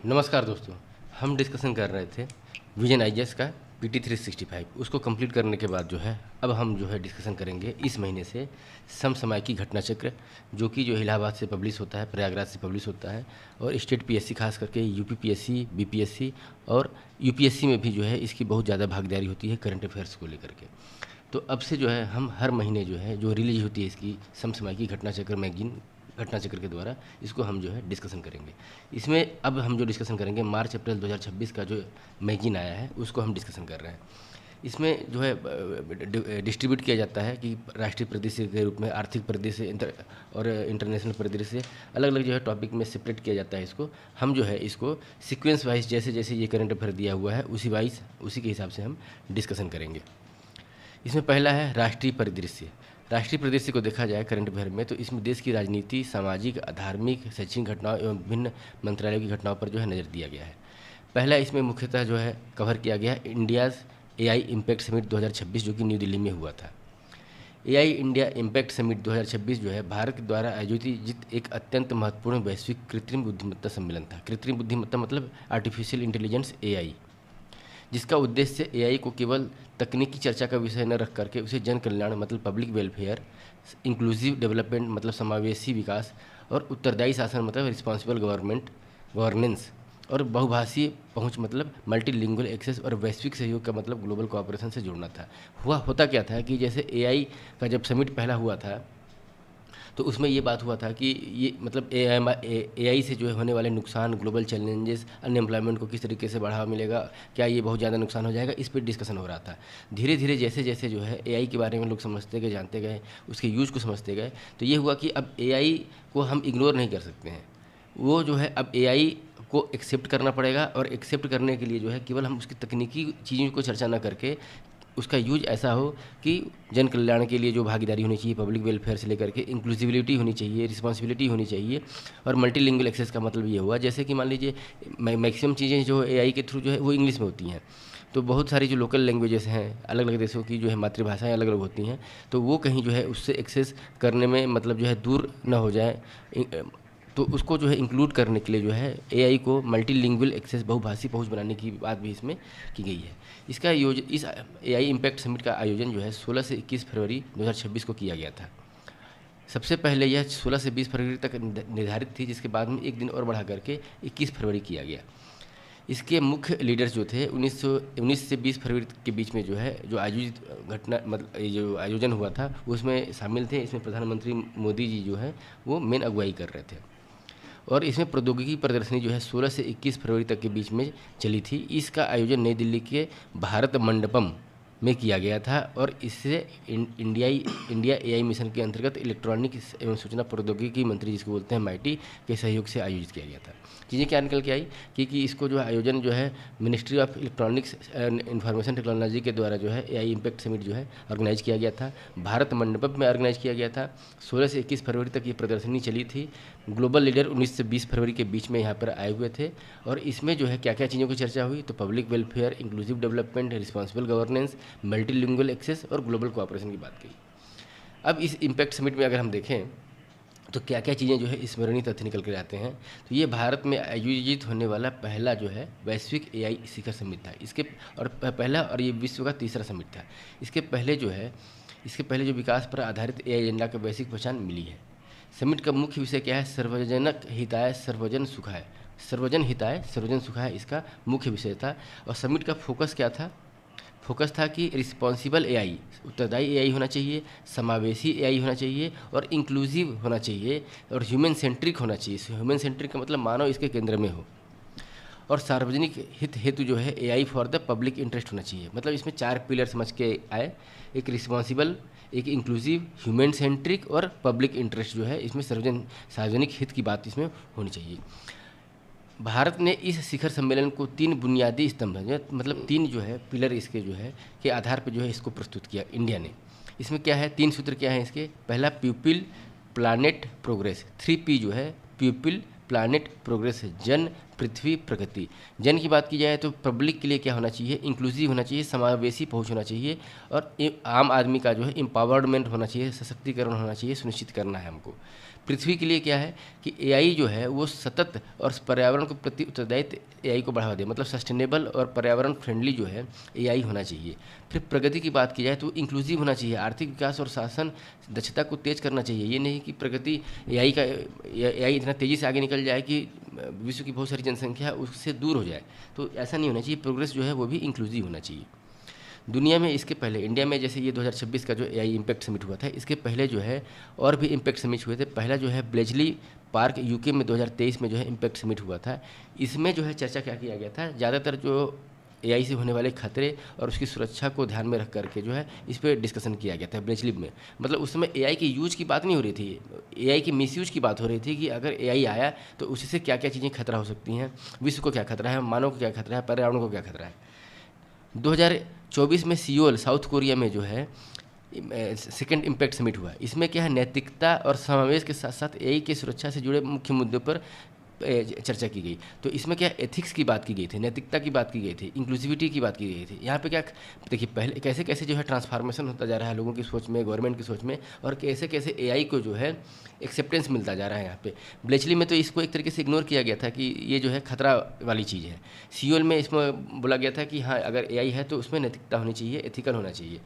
नमस्कार दोस्तों। हम डिस्कशन कर रहे थे विजन आईएएस का पीटी 365। उसको कंप्लीट करने के बाद जो है अब हम जो है डिस्कशन करेंगे इस महीने से समसामयिकी घटना चक्र, जो इलाहाबाद से पब्लिश होता है, प्रयागराज से पब्लिश होता है, और स्टेट पीएससी खास करके यूपी पीएससी, बीपीएससी और यूपीएससी में भी जो है इसकी बहुत ज़्यादा भागीदारी होती है करंट अफेयर्स को लेकर के। तो अब से जो है हम हर महीने जो है जो रिलीज होती है इसकी समसामयिकी घटना चक्र मैगजीन, घटना चक्र के द्वारा इसको हम जो है डिस्कशन करेंगे। इसमें अब हम जो डिस्कशन करेंगे मार्च अप्रैल 2026 का जो मैगजीन आया है उसको हम डिस्कशन कर रहे हैं। इसमें जो है डिस्ट्रीब्यूट किया जाता है कि राष्ट्रीय परिदृश्य के रूप में, आर्थिक परिदृश्य और इंटरनेशनल परिदृश्य अलग अलग जो है टॉपिक में सेपरेट किया जाता है। इसको हम जो है इसको सीक्वेंस वाइज जैसे जैसे ये करंट अफेयर दिया हुआ है उसी के हिसाब से हम डिस्कशन करेंगे। इसमें पहला है राष्ट्रीय परिदृश्य। राष्ट्रीय परिदृश्य को देखा जाए करंट अफेयर में तो इसमें देश की राजनीति, सामाजिक, धार्मिक, शैक्षणिक घटनाओं एवं विभिन्न मंत्रालयों की घटनाओं पर जो है नज़र दिया गया है। पहला इसमें मुख्यतः जो है कवर किया गया है इंडियाज़ एआई इम्पैक्ट समिट 2026 जो कि न्यू दिल्ली में हुआ था। एआई इंडिया इम्पैक्ट समिट 2026 जो है भारत द्वारा आयोजित एक अत्यंत महत्वपूर्ण वैश्विक कृत्रिम बुद्धिमत्ता सम्मेलन था। कृत्रिम बुद्धिमत्ता मतलब आर्टिफिशियल इंटेलिजेंस, एआई, जिसका उद्देश्य एआई को केवल तकनीकी चर्चा का विषय न रख करके उसे जन कल्याण मतलब पब्लिक वेलफेयर, इंक्लूसिव डेवलपमेंट मतलब समावेशी विकास, और उत्तरदायी शासन मतलब रिस्पॉन्सिबल गवर्नेंस, और बहुभाषीय पहुंच मतलब मल्टीलिंगुअल एक्सेस, और वैश्विक सहयोग का मतलब ग्लोबल कोऑपरेशन से जोड़ना था। होता क्या था कि जैसे एआई का जब समिट पहला हुआ था तो उसमें ये बात हुआ था कि ये मतलब एआई से जो है होने वाले नुकसान, ग्लोबल चैलेंजेस, अनएम्प्लॉयमेंट को किस तरीके से बढ़ावा मिलेगा, क्या ये बहुत ज़्यादा नुकसान हो जाएगा, इस पर डिस्कशन हो रहा था। धीरे धीरे जैसे जैसे जो है एआई के बारे में लोग समझते गए, जानते गए, उसके यूज को समझते गए, तो ये हुआ कि अब एआई को हम इग्नोर नहीं कर सकते हैं। वो जो है अब एआई को एक्सेप्ट करना पड़ेगा, और एक्सेप्ट करने के लिए जो है केवल हम उसकी तकनीकी चीज़ों को चर्चा ना करके उसका यूज ऐसा हो कि जन कल्याण के लिए जो भागीदारी होनी चाहिए, पब्लिक वेलफेयर से लेकर के इंक्लूसिविलिटी होनी चाहिए, रिस्पॉन्सिबिलिटी होनी चाहिए, और मल्टीलिंगुअल एक्सेस का मतलब ये हुआ जैसे कि मान लीजिए मैक्सिमम चीज़ें जो एआई के थ्रू जो है वो इंग्लिश में होती हैं, तो बहुत सारी जो लोकल लैंग्वेजेस हैं, अलग अलग देशों की जो है मातृभाषाएं अलग अलग होती हैं, तो वो कहीं जो है उससे एक्सेस करने में मतलब जो है दूर ना हो जाए, तो उसको जो है इंक्लूड करने के लिए जो है एआई को मल्टीलिंगुअल एक्सेस, बहुभाषी पहुंच बनाने की बात भी इसमें की गई है। इस एआई इम्पैक्ट समिट का आयोजन जो है 16 से 21 फरवरी 2026 को किया गया था। सबसे पहले यह 16 से 20 फरवरी तक निर्धारित थी, जिसके बाद में एक दिन और बढ़ा करके 21 फरवरी किया गया। इसके मुख्य लीडर्स जो थे 19 से 20 फरवरी के बीच में जो है जो आयोजित घटना मतलब ये जो आयोजन हुआ था उसमें शामिल थे। इसमें प्रधानमंत्री मोदी जी जो है वो मेन अगुवाई कर रहे थे, और इसमें प्रौद्योगिकी प्रदर्शनी जो है 16 से 21 फरवरी तक के बीच में चली थी। इसका आयोजन नई दिल्ली के भारत मंडपम में किया गया था, और इससे इंडिया एआई मिशन के अंतर्गत इलेक्ट्रॉनिक्स एवं सूचना प्रौद्योगिकी मंत्री जिसको बोलते हैं माइटी के सहयोग से आयोजित किया गया था। चीज़ें क्या निकल के आई कि इसको जो है आयोजन जो है ministry of electronics and information technology के द्वारा जो है एआई इम्पैक्ट समिट जो है ऑर्गेनाइज किया गया था, भारत मंडपम में ऑर्गेनाइज किया गया था। 16 से 21 फरवरी तक ये प्रदर्शनी चली थी। ग्लोबल लीडर 19 से 20 फरवरी के बीच में यहाँ पर आए हुए थे, और इसमें जो है क्या क्या चीज़ों की चर्चा हुई तो public welfare, inclusive development, responsible governance, multilingual access और ग्लोबल कोऑपरेशन की बात की। अब इस इम्पैक्ट समिट में अगर हम देखें तो क्या क्या चीज़ें जो है स्मरणीय तथ्य निकल कर आते हैं, तो ये भारत में आयोजित होने वाला पहला जो है वैश्विक एआई शिखर समिट था। और ये विश्व का तीसरा समिट था। इसके पहले जो विकास पर आधारित एआई एजेंडा को वैश्विक पहचान मिली है। समिट का मुख्य विषय क्या है? सर्वजनक हिताय सर्वजन सुखाय। सर्वजन हिताय सर्वजन सुखाय इसका मुख्य विषय था। और समिट का फोकस क्या था? फोकस था कि रिस्पॉन्सिबल एआई, उत्तरदायी एआई होना चाहिए, समावेशी एआई होना चाहिए, और इंक्लूसिव होना चाहिए, और ह्यूमन सेंट्रिक होना चाहिए। ह्यूमन सेंट्रिक का मतलब मानव इसके केंद्र में हो, और सार्वजनिक हित हेतु जो है AI for the public interest होना चाहिए। मतलब इसमें 4 पिलर समझ के आए, एक रिस्पॉन्सिबल, एक इंक्लूसिव, ह्यूमन सेंट्रिक और पब्लिक इंटरेस्ट जो है इसमें सार्वजनिक हित की बात इसमें होनी चाहिए। भारत ने इस शिखर सम्मेलन को 3 बुनियादी स्तंभ हैं, मतलब 3 जो है पिलर इसके जो है के आधार पर जो है इसको प्रस्तुत किया इंडिया ने। इसमें क्या है, 3 सूत्र क्या है इसके? पहला पीपल प्लानेट प्रोग्रेस, 3P जो है पीपल प्लानेट प्रोग्रेस है, जन पृथ्वी प्रगति। जन की बात की जाए तो पब्लिक के लिए क्या होना चाहिए? इंक्लूसिव होना चाहिए, समावेशी पहुंच होना चाहिए, और आम आदमी का जो है एम्पावरमेंट होना चाहिए, सशक्तिकरण होना चाहिए, सुनिश्चित करना है हमको। पृथ्वी के लिए क्या है कि एआई जो है वो सतत और पर्यावरण को प्रति उत्तरदायित्व एआई को बढ़ावा दे, मतलब सस्टेनेबल और पर्यावरण फ्रेंडली जो है एआई होना चाहिए। फिर प्रगति की बात की जाए तो इंक्लूसिव होना चाहिए, आर्थिक विकास और शासन दक्षता को तेज करना चाहिए। ये नहीं कि प्रगति एआई इतना तेज़ी से आगे निकल जाए कि विश्व की बहुत सारी जनसंख्या उससे दूर हो जाए, तो ऐसा नहीं होना चाहिए। प्रोग्रेस जो है वो भी इंक्लूसिव होना चाहिए। दुनिया में इसके पहले इंडिया में जैसे ये 2026 का जो एआई इम्पैक्ट समिट हुआ था, इसके पहले जो है और भी इम्पैक्ट समिट हुए थे। पहला जो है ब्लेजली पार्क यूके में 2023 में जो है इम्पैक्ट समिट हुआ था। इसमें जो है चर्चा क्या किया गया था, ज़्यादातर जो एआई से होने वाले खतरे और उसकी सुरक्षा को ध्यान में रख करके जो है इस पर डिस्कशन किया गया था ब्लेजली में। मतलब उस समय एआई की यूज की बात नहीं हो रही थी, एआई की मिसयूज की बात हो रही थी कि अगर एआई आया तो उससे क्या क्या चीज़ें खतरा हो सकती हैं, विश्व को क्या खतरा है, मानव को क्या खतरा है, पर्यावरण को क्या खतरा है। 2024 में सियोल साउथ कोरिया में जो है सेकेंड इम्पैक्ट समिट हुआ। इसमें क्या है, नैतिकता और समावेश के साथ साथ एआई की सुरक्षा से जुड़े मुख्य मुद्दों पर चर्चा की गई। तो इसमें क्या एथिक्स की बात की गई थी, नैतिकता की बात की गई थी, इंक्लूसिविटी की बात की गई थी। यहाँ पे क्या देखिए, पहले कैसे कैसे जो है ट्रांसफॉर्मेशन होता जा रहा है लोगों की सोच में, गवर्नमेंट की सोच में, और कैसे कैसे एआई को जो है एक्सेप्टेंस मिलता जा रहा है। यहाँ पे ब्लेचली में तो इसको एक तरीके से इग्नोर किया गया था कि ये जो है खतरा वाली चीज़ है। सियोल में इसमें बोला गया था कि हाँ, अगर एआई है तो उसमें नैतिकता होनी चाहिए, एथिकल होना चाहिए।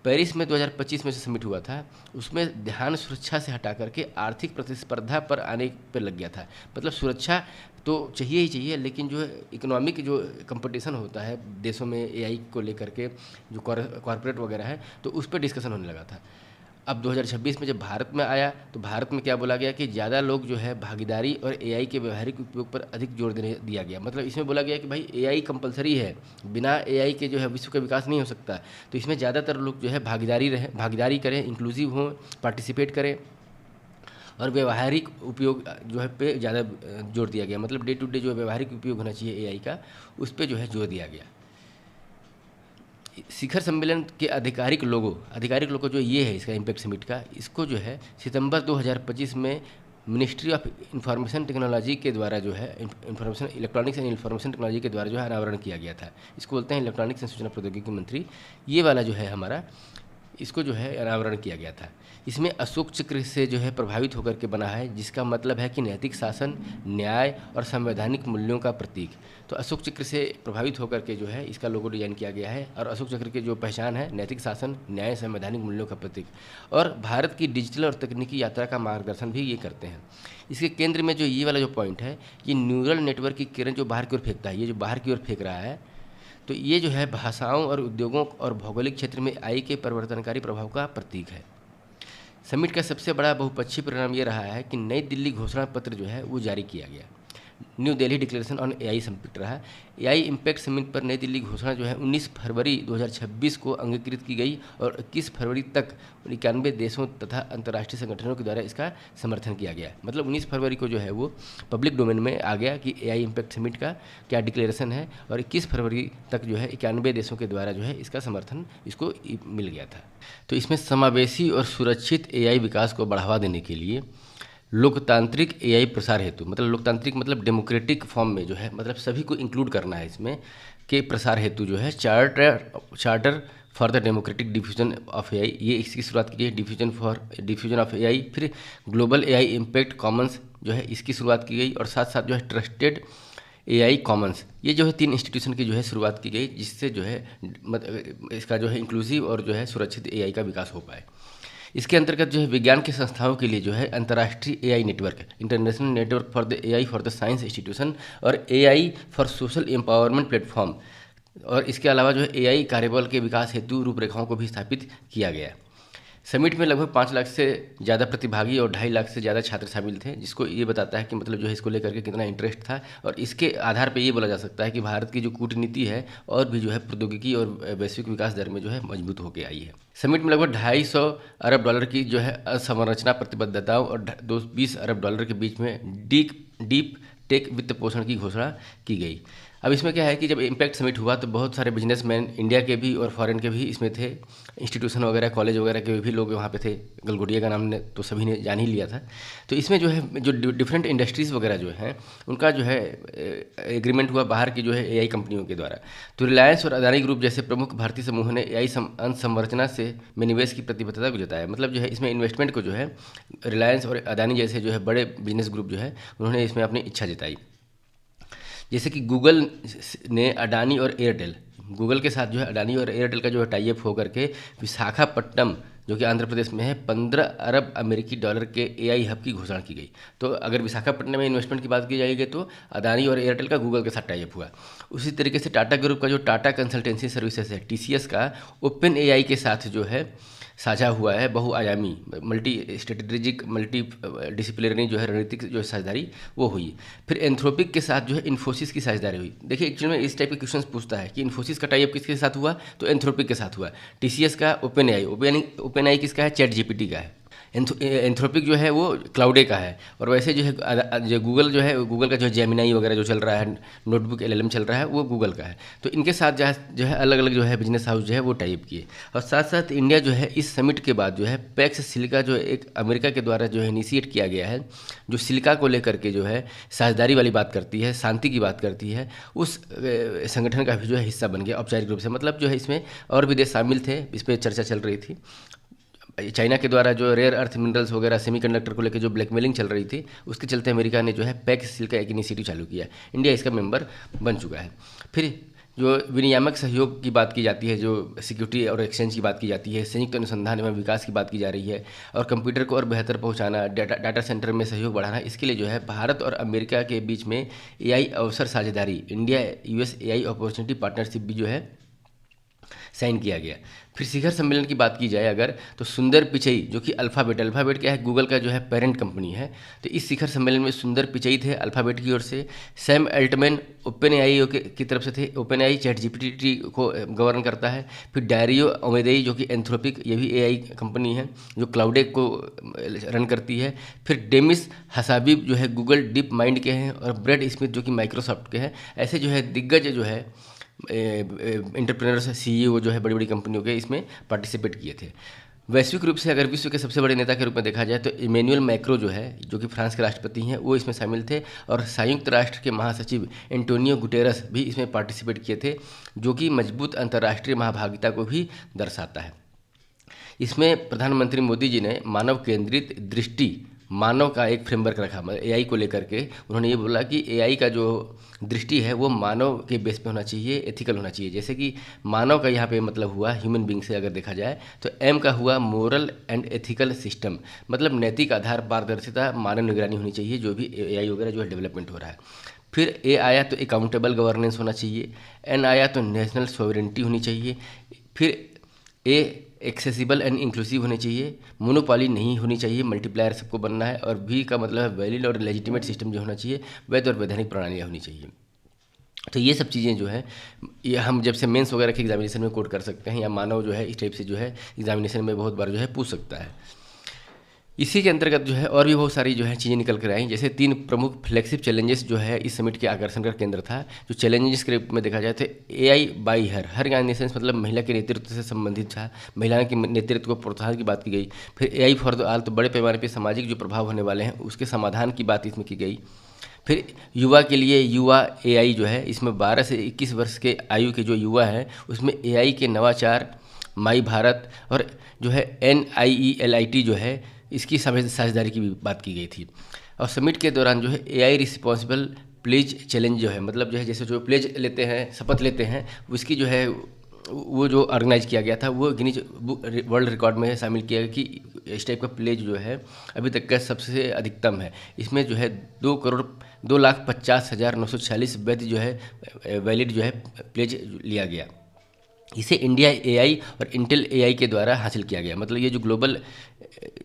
पेरिस में 2025 में से समिट हुआ था, उसमें ध्यान सुरक्षा से हटा करके आर्थिक प्रतिस्पर्धा पर आने पर लग गया था। मतलब सुरक्षा तो चाहिए ही चाहिए, लेकिन जो है इकोनॉमिक जो कंपटीशन होता है देशों में एआई को लेकर के, जो कॉरपोरेट वगैरह है, तो उस पर डिस्कशन होने लगा था। अब 2026 में जब भारत में आया तो भारत में क्या बोला गया कि ज़्यादा लोग जो है भागीदारी और एआई के व्यवहारिक उपयोग पर अधिक जोर देने दिया गया। मतलब इसमें बोला गया कि भाई एआई कंपलसरी है, बिना एआई के जो है विश्व का विकास नहीं हो सकता। तो इसमें ज़्यादातर लोग जो है भागीदारी करें, इंक्लूसिव हों, पार्टिसिपेट करें, और व्यवहारिक उपयोग जो है पे ज़्यादा जोर दिया गया। मतलब डे टू डे जो व्यवहारिक उपयोग होना चाहिए एआई का, उस पर जो है जोर दिया गया। शिखर सम्मेलन के आधिकारिक लोगो जो ये है इसका इम्पैक्ट समिट का, इसको जो है सितंबर 2025 में मिनिस्ट्री ऑफ इंफॉर्मेशन टेक्नोलॉजी के द्वारा जो है इलेक्ट्रॉनिक्स एंड इंफॉर्मेशन टेक्नोलॉजी के द्वारा जो है अनावरण किया गया था। इसको बोलते हैं इलेक्ट्रॉनिक्स एंड सूचना प्रौद्योगिकी मंत्री। ये वाला जो है हमारा, इसको जो है अनावरण किया गया था। इसमें अशोक चक्र से जो है प्रभावित होकर के बना है, जिसका मतलब है कि नैतिक शासन, न्याय और संवैधानिक मूल्यों का प्रतीक। तो अशोक चक्र से प्रभावित होकर के जो है इसका लोगो डिजाइन किया गया है, और अशोक चक्र की जो पहचान है नैतिक शासन, न्याय, संवैधानिक मूल्यों का प्रतीक, और भारत की डिजिटल और तकनीकी यात्रा का मार्गदर्शन भी ये करते हैं। इसके केंद्र में जो ये वाला जो पॉइंट है, ये न्यूरल नेटवर्क की किरण जो बाहर की ओर फेंकता है, ये जो बाहर की ओर फेंक रहा है, तो ये जो है भाषाओं और उद्योगों और भौगोलिक क्षेत्र में एआई के परिवर्तनकारी प्रभाव का प्रतीक है। समिट का सबसे बड़ा बहुपक्षीय परिणाम ये रहा है कि नई दिल्ली घोषणा पत्र जो है वो जारी किया गया। New Delhi declaration on AI summit रहा। एआई इम्पैक्ट समिट पर नई दिल्ली घोषणा जो है 19 फरवरी 2026 को अंगीकृत की गई, और 21 फरवरी तक 91 देशों तथा अंतर्राष्ट्रीय संगठनों के द्वारा इसका समर्थन किया गया। मतलब 19 फरवरी को जो है वो पब्लिक डोमेन में आ गया कि एआई इम्पैक्ट समिट का क्या डिक्लेरेशन है, और 21 फरवरी तक जो है 91 देशों के द्वारा जो है इसका समर्थन इसको मिल गया था। तो इसमें समावेशी और सुरक्षित एआई विकास को बढ़ावा देने के लिए लोकतांत्रिक एआई प्रसार हेतु, मतलब लोकतांत्रिक मतलब डेमोक्रेटिक फॉर्म में जो है, मतलब सभी को इंक्लूड करना है इसमें, के प्रसार हेतु जो है charter for the democratic diffusion of AI, ये इसकी शुरुआत की गई। डिफ्यूजन ऑफ एआई, फिर ग्लोबल एआई इम्पैक्ट कॉमन्स जो है इसकी शुरुआत की गई, और साथ साथ जो है ट्रस्टेड एआई कॉमन्स, ये जो है 3 इंस्टीट्यूशन की जो है शुरुआत की गई, जिससे जो है इसका जो है इंक्लूसिव और जो है सुरक्षित एआई का विकास हो पाए। इसके अंतर्गत जो है विज्ञान की संस्थाओं के लिए जो है अंतर्राष्ट्रीय AI network, international network for the AI for the science institution, और AI for social empowerment platform, और इसके अलावा जो है एआई कार्यबल के विकास हेतु रूपरेखाओं को भी स्थापित किया गया। समिट में लगभग 5 लाख से ज़्यादा प्रतिभागी और 2.5 लाख से ज़्यादा छात्र शामिल थे, जिसको ये बताता है कि मतलब जो है इसको लेकर के कितना इंटरेस्ट था, और इसके आधार पे ये बोला जा सकता है कि भारत की जो कूटनीति है और भी जो है प्रौद्योगिकी और वैश्विक विकास दर में जो है मजबूत होकर आई है। समिट में लगभग 250 अरब डॉलर की जो है अवसंरचना प्रतिबद्धताओं और 20 अरब डॉलर के बीच में डीप टेक वित्त पोषण की घोषणा की गई। अब इसमें क्या है कि जब इम्पैक्ट समिट हुआ तो बहुत सारे बिजनेसमैन इंडिया के भी और फॉरेन के भी इसमें थे, इंस्टीट्यूशन वगैरह कॉलेज वगैरह के भी लोग वहाँ पे थे। गलगोटिया का नाम ने तो सभी ने जान ही लिया था। तो इसमें जो है जो डिफरेंट इंडस्ट्रीज़ वगैरह जो हैं उनका जो है एग्रीमेंट हुआ बाहर की जो है एआई कंपनियों के द्वारा। तो रिलायंस और अदानी ग्रुप जैसे प्रमुख भारतीय समूह ने एआई संरचना से में निवेश की प्रतिबद्धता को जताया। मतलब जो है इसमें इन्वेस्टमेंट को जो है रिलायंस और अदानी जैसे जो है बड़े बिजनेस ग्रुप जो है उन्होंने इसमें अपनी इच्छा जताई। जैसे कि गूगल ने अडानी और एयरटेल, गूगल के साथ जो है अडानी और एयरटेल का जो है टाई अप होकर के विशाखापट्टनम जो कि आंध्र प्रदेश में है 15 अरब अमेरिकी डॉलर के एआई हब की घोषणा की गई। तो अगर विशाखापट्टनम में इन्वेस्टमेंट की बात की जाएगी तो अदानी और एयरटेल का गूगल के साथ टाई अप हुआ। उसी तरीके से टाटा ग्रुप का जो टाटा कंसल्टेंसी सर्विसेज है टीसीएस का ओपन एआई के साथ जो है साझा हुआ है बहुआयामी मल्टी स्ट्रेटेजिक मल्टी डिसिप्लिनरी जो है रणनीतिक जो साझेदारी वो हुई। फिर एंथ्रोपिक के साथ जो है इन्फोसिस की साझेदारी हुई। देखिए एक्चुअली में इस टाइप के क्वेश्चन पूछता है कि इन्फोसिस का टाई अप किसके साथ हुआ, तो एंथ्रोपिक के साथ हुआ। टीसीएस का ओपन एआई किसका है, चैट जीपीटी का है। एंथ्रोपिक जो है वो क्लाउडे का है। और वैसे जो है जो गूगल जो है गूगल का जो जेमिनाई वगैरह जो चल रहा है नोटबुक एलएलएम चल रहा है वो गूगल का है। तो इनके साथ जो है अलग अलग जो है बिजनेस हाउस जो है वो टाइप किए। और साथ साथ इंडिया जो है इस समिट के बाद जो है पैक्स सिलिका जो एक अमेरिका के द्वारा जो है इनिशिएट किया गया है, जो सिलिका को लेकर के जो है साझेदारी वाली बात करती है, शांति की बात करती है, उस संगठन का भी जो है हिस्सा बन गया औपचारिक रूप से। मतलब जो है इसमें और भी देश शामिल थे, इस पर चर्चा चल रही थी। चाइना के द्वारा जो रेयर अर्थ मिनरल्स वगैरह सेमीकंडक्टर को लेकर जो ब्लैकमेलिंग चल रही थी उसके चलते अमेरिका ने जो है पैक्स सिल्क का एक इनिशिएटिव चालू किया। इंडिया इसका मेंबर बन चुका है। फिर जो विनियामक सहयोग की बात की जाती है, जो सिक्योरिटी और एक्सचेंज की बात की जाती है, संयुक्त अनुसंधान एवं विकास की बात की जा रही है, और कंप्यूटर को और बेहतर पहुंचाना, डाटा सेंटर में सहयोग बढ़ाना, इसके लिए जो है भारत और अमेरिका के बीच में एआई अवसर साझेदारी India US AI opportunity partnership भी जो है साइन किया गया। फिर शिखर सम्मेलन की बात की जाए अगर तो सुंदर पिचई जो कि अल्फ़ाबेट क्या है, गूगल का जो है पेरेंट कंपनी है। तो इस शिखर सम्मेलन में सुंदर पिचई थे अल्फ़ाबेट की ओर से, सैम अल्टमैन ओपन एआई की तरफ से थे, ओपन एआई चैट जीपीटी को गवर्न करता है। फिर डायरियो ओमेदेई जो कि एंथ्रोपिक ये भी एआई कंपनी है जो क्लाउडे को रन करती है। फिर डेमिस हसाबीब जो है गूगल डीप माइंड के हैं, और ब्रैड स्मिथ जो कि माइक्रोसॉफ्ट के हैं। ऐसे जो है दिग्गज जो है एंटरप्रेन्योर्स सीईओ जो है बड़ी बड़ी कंपनियों के इसमें पार्टिसिपेट किए थे। वैश्विक रूप से अगर विश्व के सबसे बड़े नेता के रूप में देखा जाए तो इमैनुअल मैक्रो जो है जो कि फ्रांस के राष्ट्रपति हैं वो इसमें शामिल थे, और संयुक्त राष्ट्र के महासचिव एंटोनियो गुटेरस भी इसमें पार्टिसिपेट किए थे, जो कि मजबूत अंतर्राष्ट्रीय महाभागिता को भी दर्शाता है। इसमें प्रधानमंत्री मोदी जी ने मानव केंद्रित दृष्टि मानव का एक फ्रेमवर्क रखा। एआई को लेकर के उन्होंने ये बोला कि एआई का जो दृष्टि है वो मानव के बेस पे होना चाहिए, एथिकल होना चाहिए। जैसे कि मानव का यहाँ पे मतलब हुआ ह्यूमन बींग से अगर देखा जाए तो एम का हुआ मोरल एंड एथिकल सिस्टम, मतलब नैतिक आधार, पारदर्शिता, मानव निगरानी होनी चाहिए जो भी एआई वगैरह जो है डेवलपमेंट हो रहा है। फिर ए आया तो अकाउंटेबल गवर्नेंस होना चाहिए, एन आया तो नेशनल सॉवरेनिटी होनी चाहिए, फिर ए एक्सेसिबल एंड इंक्लूसिव होने चाहिए, मोनोपॉली नहीं होनी चाहिए, मल्टीप्लायर सबको बनना है, और वी का मतलब है वैलिड और लेजिटिमेट सिस्टम जो होना चाहिए, वैध और वैधानिक प्रणालियाँ होनी चाहिए। तो ये सब चीज़ें जो है ये हम जब से मेंस वगैरह के एग्जामिनेशन में कोट कर सकते हैं, या मानव जो है इस टाइप से जो है एग्जामिनेशन में बहुत बार जो है पूछ सकता है। इसी के अंतर्गत जो है और भी बहुत सारी जो है चीज़ें निकल कर आई, जैसे 3 प्रमुख फ्लैगशिप चैलेंजेस जो है इस समिट के आकर्षण का केंद्र था। जो चैलेंजेस के रूप में देखा जाए तो एआई बाई हर ऑर्गेनाइजेशन मतलब महिला के नेतृत्व से संबंधित था, महिला के नेतृत्व को प्रोत्साहन की बात की गई। फिर एआई फॉर द ऑल तो बड़े पैमाने पर सामाजिक जो प्रभाव होने वाले हैं उसके समाधान की बात इसमें की गई। फिर युवा के लिए युवा एआई जो है, इसमें 12 से 21 वर्ष के आयु के जो युवा हैं उसमें एआई के नवाचार, माई भारत और जो है NIELIT जो है इसकी साझेदारी की भी बात की गई थी। और समिट के दौरान जो है एआई रिस्पॉन्सिबल प्लेज चैलेंज जो है, मतलब जो है जैसे जो प्लेज लेते हैं, शपथ लेते हैं, उसकी जो है वो जो ऑर्गेनाइज किया गया था वो गिनीज वर्ल्ड रिकॉर्ड में शामिल किया गया कि इस टाइप का प्लेज जो है अभी तक का सबसे अधिकतम है। इसमें जो है 2,50,946 वैध जो है वैलिड जो है प्लेज लिया गया। इसे इंडिया एआई और इंटेल एआई के द्वारा हासिल किया गया। मतलब ये जो ग्लोबल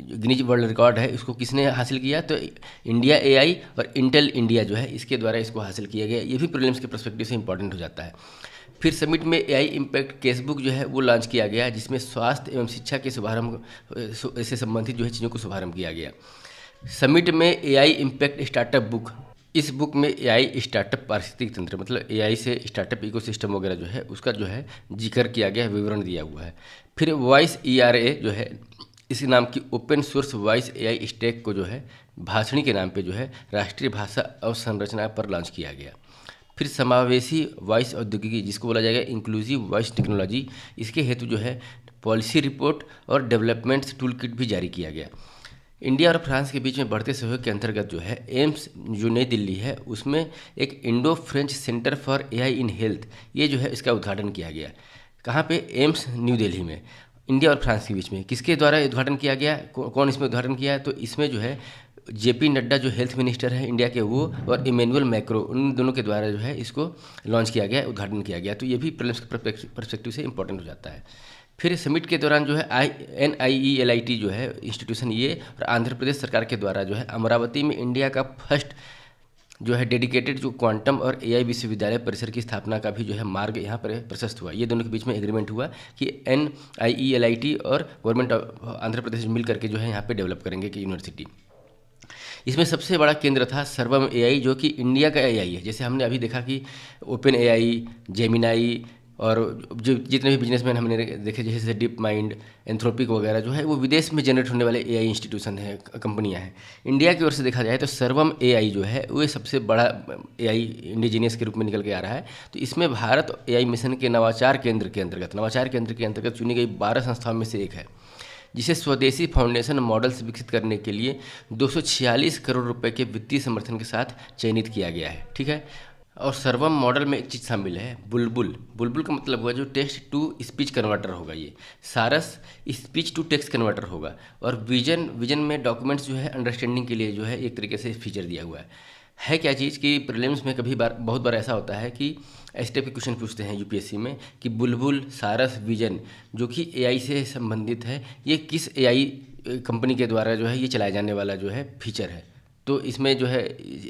गिनीज वर्ल्ड रिकॉर्ड है इसको किसने हासिल किया, तो इंडिया एआई और इंटेल इंडिया जो है इसके द्वारा इसको हासिल किया गया। ये भी प्रीलिम्स के पर्सपेक्टिव से इंपॉर्टेंट हो जाता है। फिर समिट में एआई इम्पैक्ट केसबुक जो है वो लॉन्च किया गया, जिसमें स्वास्थ्य एवं शिक्षा के शुभारंभ से संबंधित जो है चीज़ों को शुभारंभ किया गया। समिट में एआई इम्पैक्ट स्टार्टअप बुक इस बुक में एआई स्टार्टअप पारिस्थितिक तंत्र, मतलब एआई से स्टार्टअप इकोसिस्टम वगैरह जो है उसका जो है जिक्र किया गया है, विवरण दिया हुआ है। फिर वॉइस ERA जो है, इसी नाम की open source voice AI stack को जो है भाषणी के नाम पे जो है राष्ट्रीय भाषा अवसंरचना पर लॉन्च किया गया। फिर समावेशी वॉइस औद्योगिकी, जिसको बोला जाएगा इंक्लूसिव वॉइस टेक्नोलॉजी, इसके हेतु जो है पॉलिसी रिपोर्ट और डेवलपमेंट्स टूल किट भी जारी किया गया। इंडिया और फ्रांस के बीच में बढ़ते सहयोग के अंतर्गत जो है एम्स जो नई दिल्ली है उसमें एक Indo French centre for AI in health, ये जो है इसका उद्घाटन किया गया। कहाँ पे? एम्स न्यू दिल्ली में। इंडिया और फ्रांस के बीच में किसके द्वारा उद्घाटन किया गया? कौन इसमें उद्घाटन किया है? तो इसमें जो है JP नड्डा जो हेल्थ मिनिस्टर है इंडिया के, वो और इमैनुअल मैक्रो, उन दोनों के द्वारा जो है इसको लॉन्च किया गया, उद्घाटन किया गया। तो ये भी प्रीलिम्स के परस्पेक्टिव से इंपॉर्टेंट हो जाता है। फिर समिट के दौरान जो है NIELIT जो है इंस्टीट्यूशन, ये और आंध्र प्रदेश सरकार के द्वारा जो है अमरावती में इंडिया का फर्स्ट जो है डेडिकेटेड जो क्वांटम और AI विश्वविद्यालय परिसर की स्थापना का भी जो है मार्ग यहाँ पर प्रशस्त हुआ। ये दोनों के बीच में एग्रीमेंट हुआ कि NIELIT और गवर्नमेंट ऑफ आंध्र प्रदेश मिल करके जो है यहाँ पे डेवलप करेंगे कि यूनिवर्सिटी। इसमें सबसे बड़ा केंद्र था सर्वम AI, जो कि इंडिया का AI है। जैसे हमने अभी देखा कि ओपन AI, जेमिनाई और जो जितने भी बिजनेसमैन हमने देखे, जैसे डीप माइंड, एंथ्रोपिक वगैरह जो है वो विदेश में जनरेट होने वाले AI इंस्टीट्यूशन है, कंपनियां हैं। इंडिया की ओर से देखा जाए तो सर्वम AI जो है वो सबसे बड़ा AI इंडिजीनियस के रूप में निकल के आ रहा है। तो इसमें भारत AI मिशन के नवाचार केंद्र के अंतर्गत चुनी गई 12 संस्थाओं में से एक है, जिसे स्वदेशी फाउंडेशन मॉडल्स विकसित करने के लिए 246 करोड़ रुपए के वित्तीय समर्थन के साथ चयनित किया गया है। ठीक है। और सर्वम मॉडल में एक चीज़ शामिल है, बुलबुल। बुलबुल का मतलब हुआ जो टेक्स्ट टू स्पीच कन्वर्टर होगा, ये सारस स्पीच टू टेक्स्ट कन्वर्टर होगा, और विजन में डॉक्यूमेंट्स जो है अंडरस्टैंडिंग के लिए जो है एक तरीके से फीचर दिया हुआ है क्या चीज़ कि प्रीलिम्स में बहुत बार ऐसा होता है कि इस टाइप के क्वेश्चन पूछते हैं UPSC में कि बुलबुल, सारस, विजन जो कि AI से संबंधित है, ये किस AI कंपनी के द्वारा जो है ये चलाया जाने वाला जो है फीचर है। तो इसमें जो है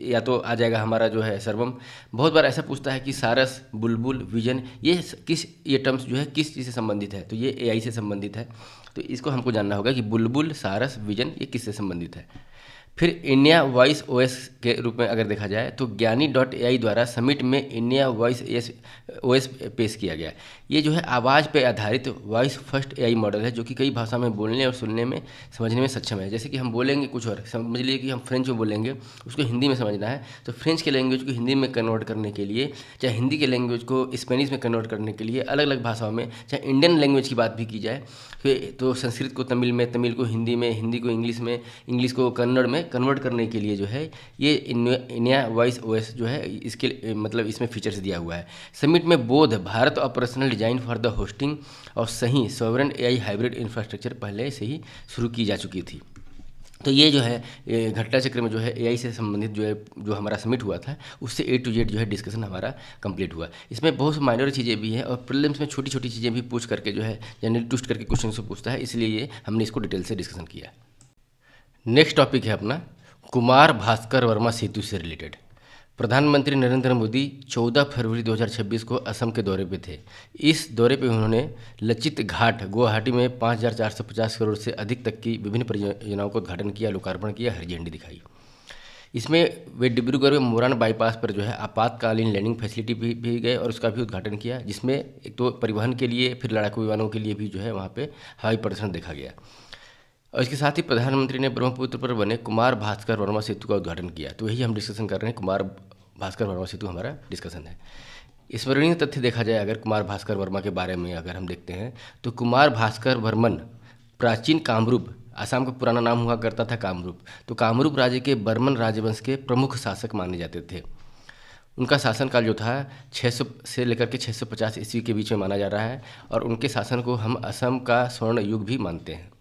या तो आ जाएगा हमारा जो है सर्वम। बहुत बार ऐसा पूछता है कि सारस, बुलबुल, विजन ये टर्म्स जो है किस चीज़ से संबंधित है, तो ये AI से संबंधित है। तो इसको हमको जानना होगा कि बुलबुल, सारस, विजन ये किससे संबंधित है। फिर इंडिया वॉइस OS के रूप में अगर देखा जाए तो ज्ञानी.ai द्वारा समिट में इंडिया वॉइस OS पेश किया गया। ये जो है आवाज़ पे आधारित वॉइस फर्स्ट AI मॉडल है, जो कि कई भाषा में बोलने और सुनने में समझने में सक्षम है। जैसे कि हम बोलेंगे कुछ और, समझ लीजिए कि हम फ्रेंच में बोलेंगे, उसको हिंदी में समझना है, तो फ्रेंच के लैंग्वेज को हिंदी में कन्वर्ट करने के लिए, चाहे हिंदी के लैंग्वेज को स्पेनिश में कन्वर्ट करने के लिए, अलग अलग भाषाओं में, चाहे इंडियन लैंग्वेज की बात भी की जाए तो संस्कृत को तमिल में, तमिल को हिंदी में, हिंदी को इंग्लिश में, इंग्लिश को कन्नड़ में कन्वर्ट करने के लिए जो है ये इंडिया वॉइस OS जो है इसके मतलब इसमें फीचर्स दिया हुआ है। समिट में बोध Bharat operational design for the hosting और सही सॉवरेन AI हाइब्रिड इंफ्रास्ट्रक्चर पहले से ही शुरू की जा चुकी थी। तो ये जो है घटना चक्र में जो है AI से संबंधित जो हमारा समिट हुआ था उससे A to Z जो है डिस्कशन हमारा कंप्लीट हुआ। इसमें बहुत माइनर चीज़ें भी हैं और प्रीलिम्स में छोटी छोटी चीज़ें भी पूछ करके जो है जनरली ट्विस्ट करके क्वेश्चन से पूछता है, इसलिए ये हमने इसको डिटेल से डिस्कशन किया। नेक्स्ट टॉपिक है अपना कुमार भास्कर वर्मा सेतु से रिलेटेड। प्रधानमंत्री नरेंद्र मोदी 14 फरवरी 2026 को असम के दौरे पे थे। इस दौरे पे उन्होंने लचित घाट गुवाहाटी में 5,450 करोड़ से अधिक तक की विभिन्न परियोजनाओं का उद्घाटन किया, लोकार्पण किया, हरी झंडी दिखाई। इसमें वे डिब्रूगढ़ में मोरान बाईपास पर जो है आपातकालीन लैंडिंग फैसिलिटी भी गए और उसका भी उद्घाटन किया, जिसमें एक तो परिवहन के लिए, फिर लड़ाकू विमानों के लिए भी जो है वहाँ पे हवाई प्रदर्शन देखा गया। और इसके साथ ही प्रधानमंत्री ने ब्रह्मपुत्र पर बने कुमार भास्कर वर्मा सेतु का उद्घाटन किया। तो यही हम डिस्कशन कर रहे हैं, कुमार भास्कर वर्मा सेतु हमारा डिस्कशन है। स्मरणीय तथ्य देखा जाए अगर कुमार भास्कर वर्मा के बारे में अगर हम देखते हैं तो कुमार भास्कर वर्मन प्राचीन कामरूप, असम का पुराना नाम हुआ करता था कामरूप, तो कामरूप राज्य के बर्मन राजवंश के प्रमुख शासक माने जाते थे। उनका शासनकाल जो था 600 से लेकर के 650 ईस्वी के बीच में माना जा रहा है और उनके शासन को हम असम का स्वर्ण युग भी मानते हैं।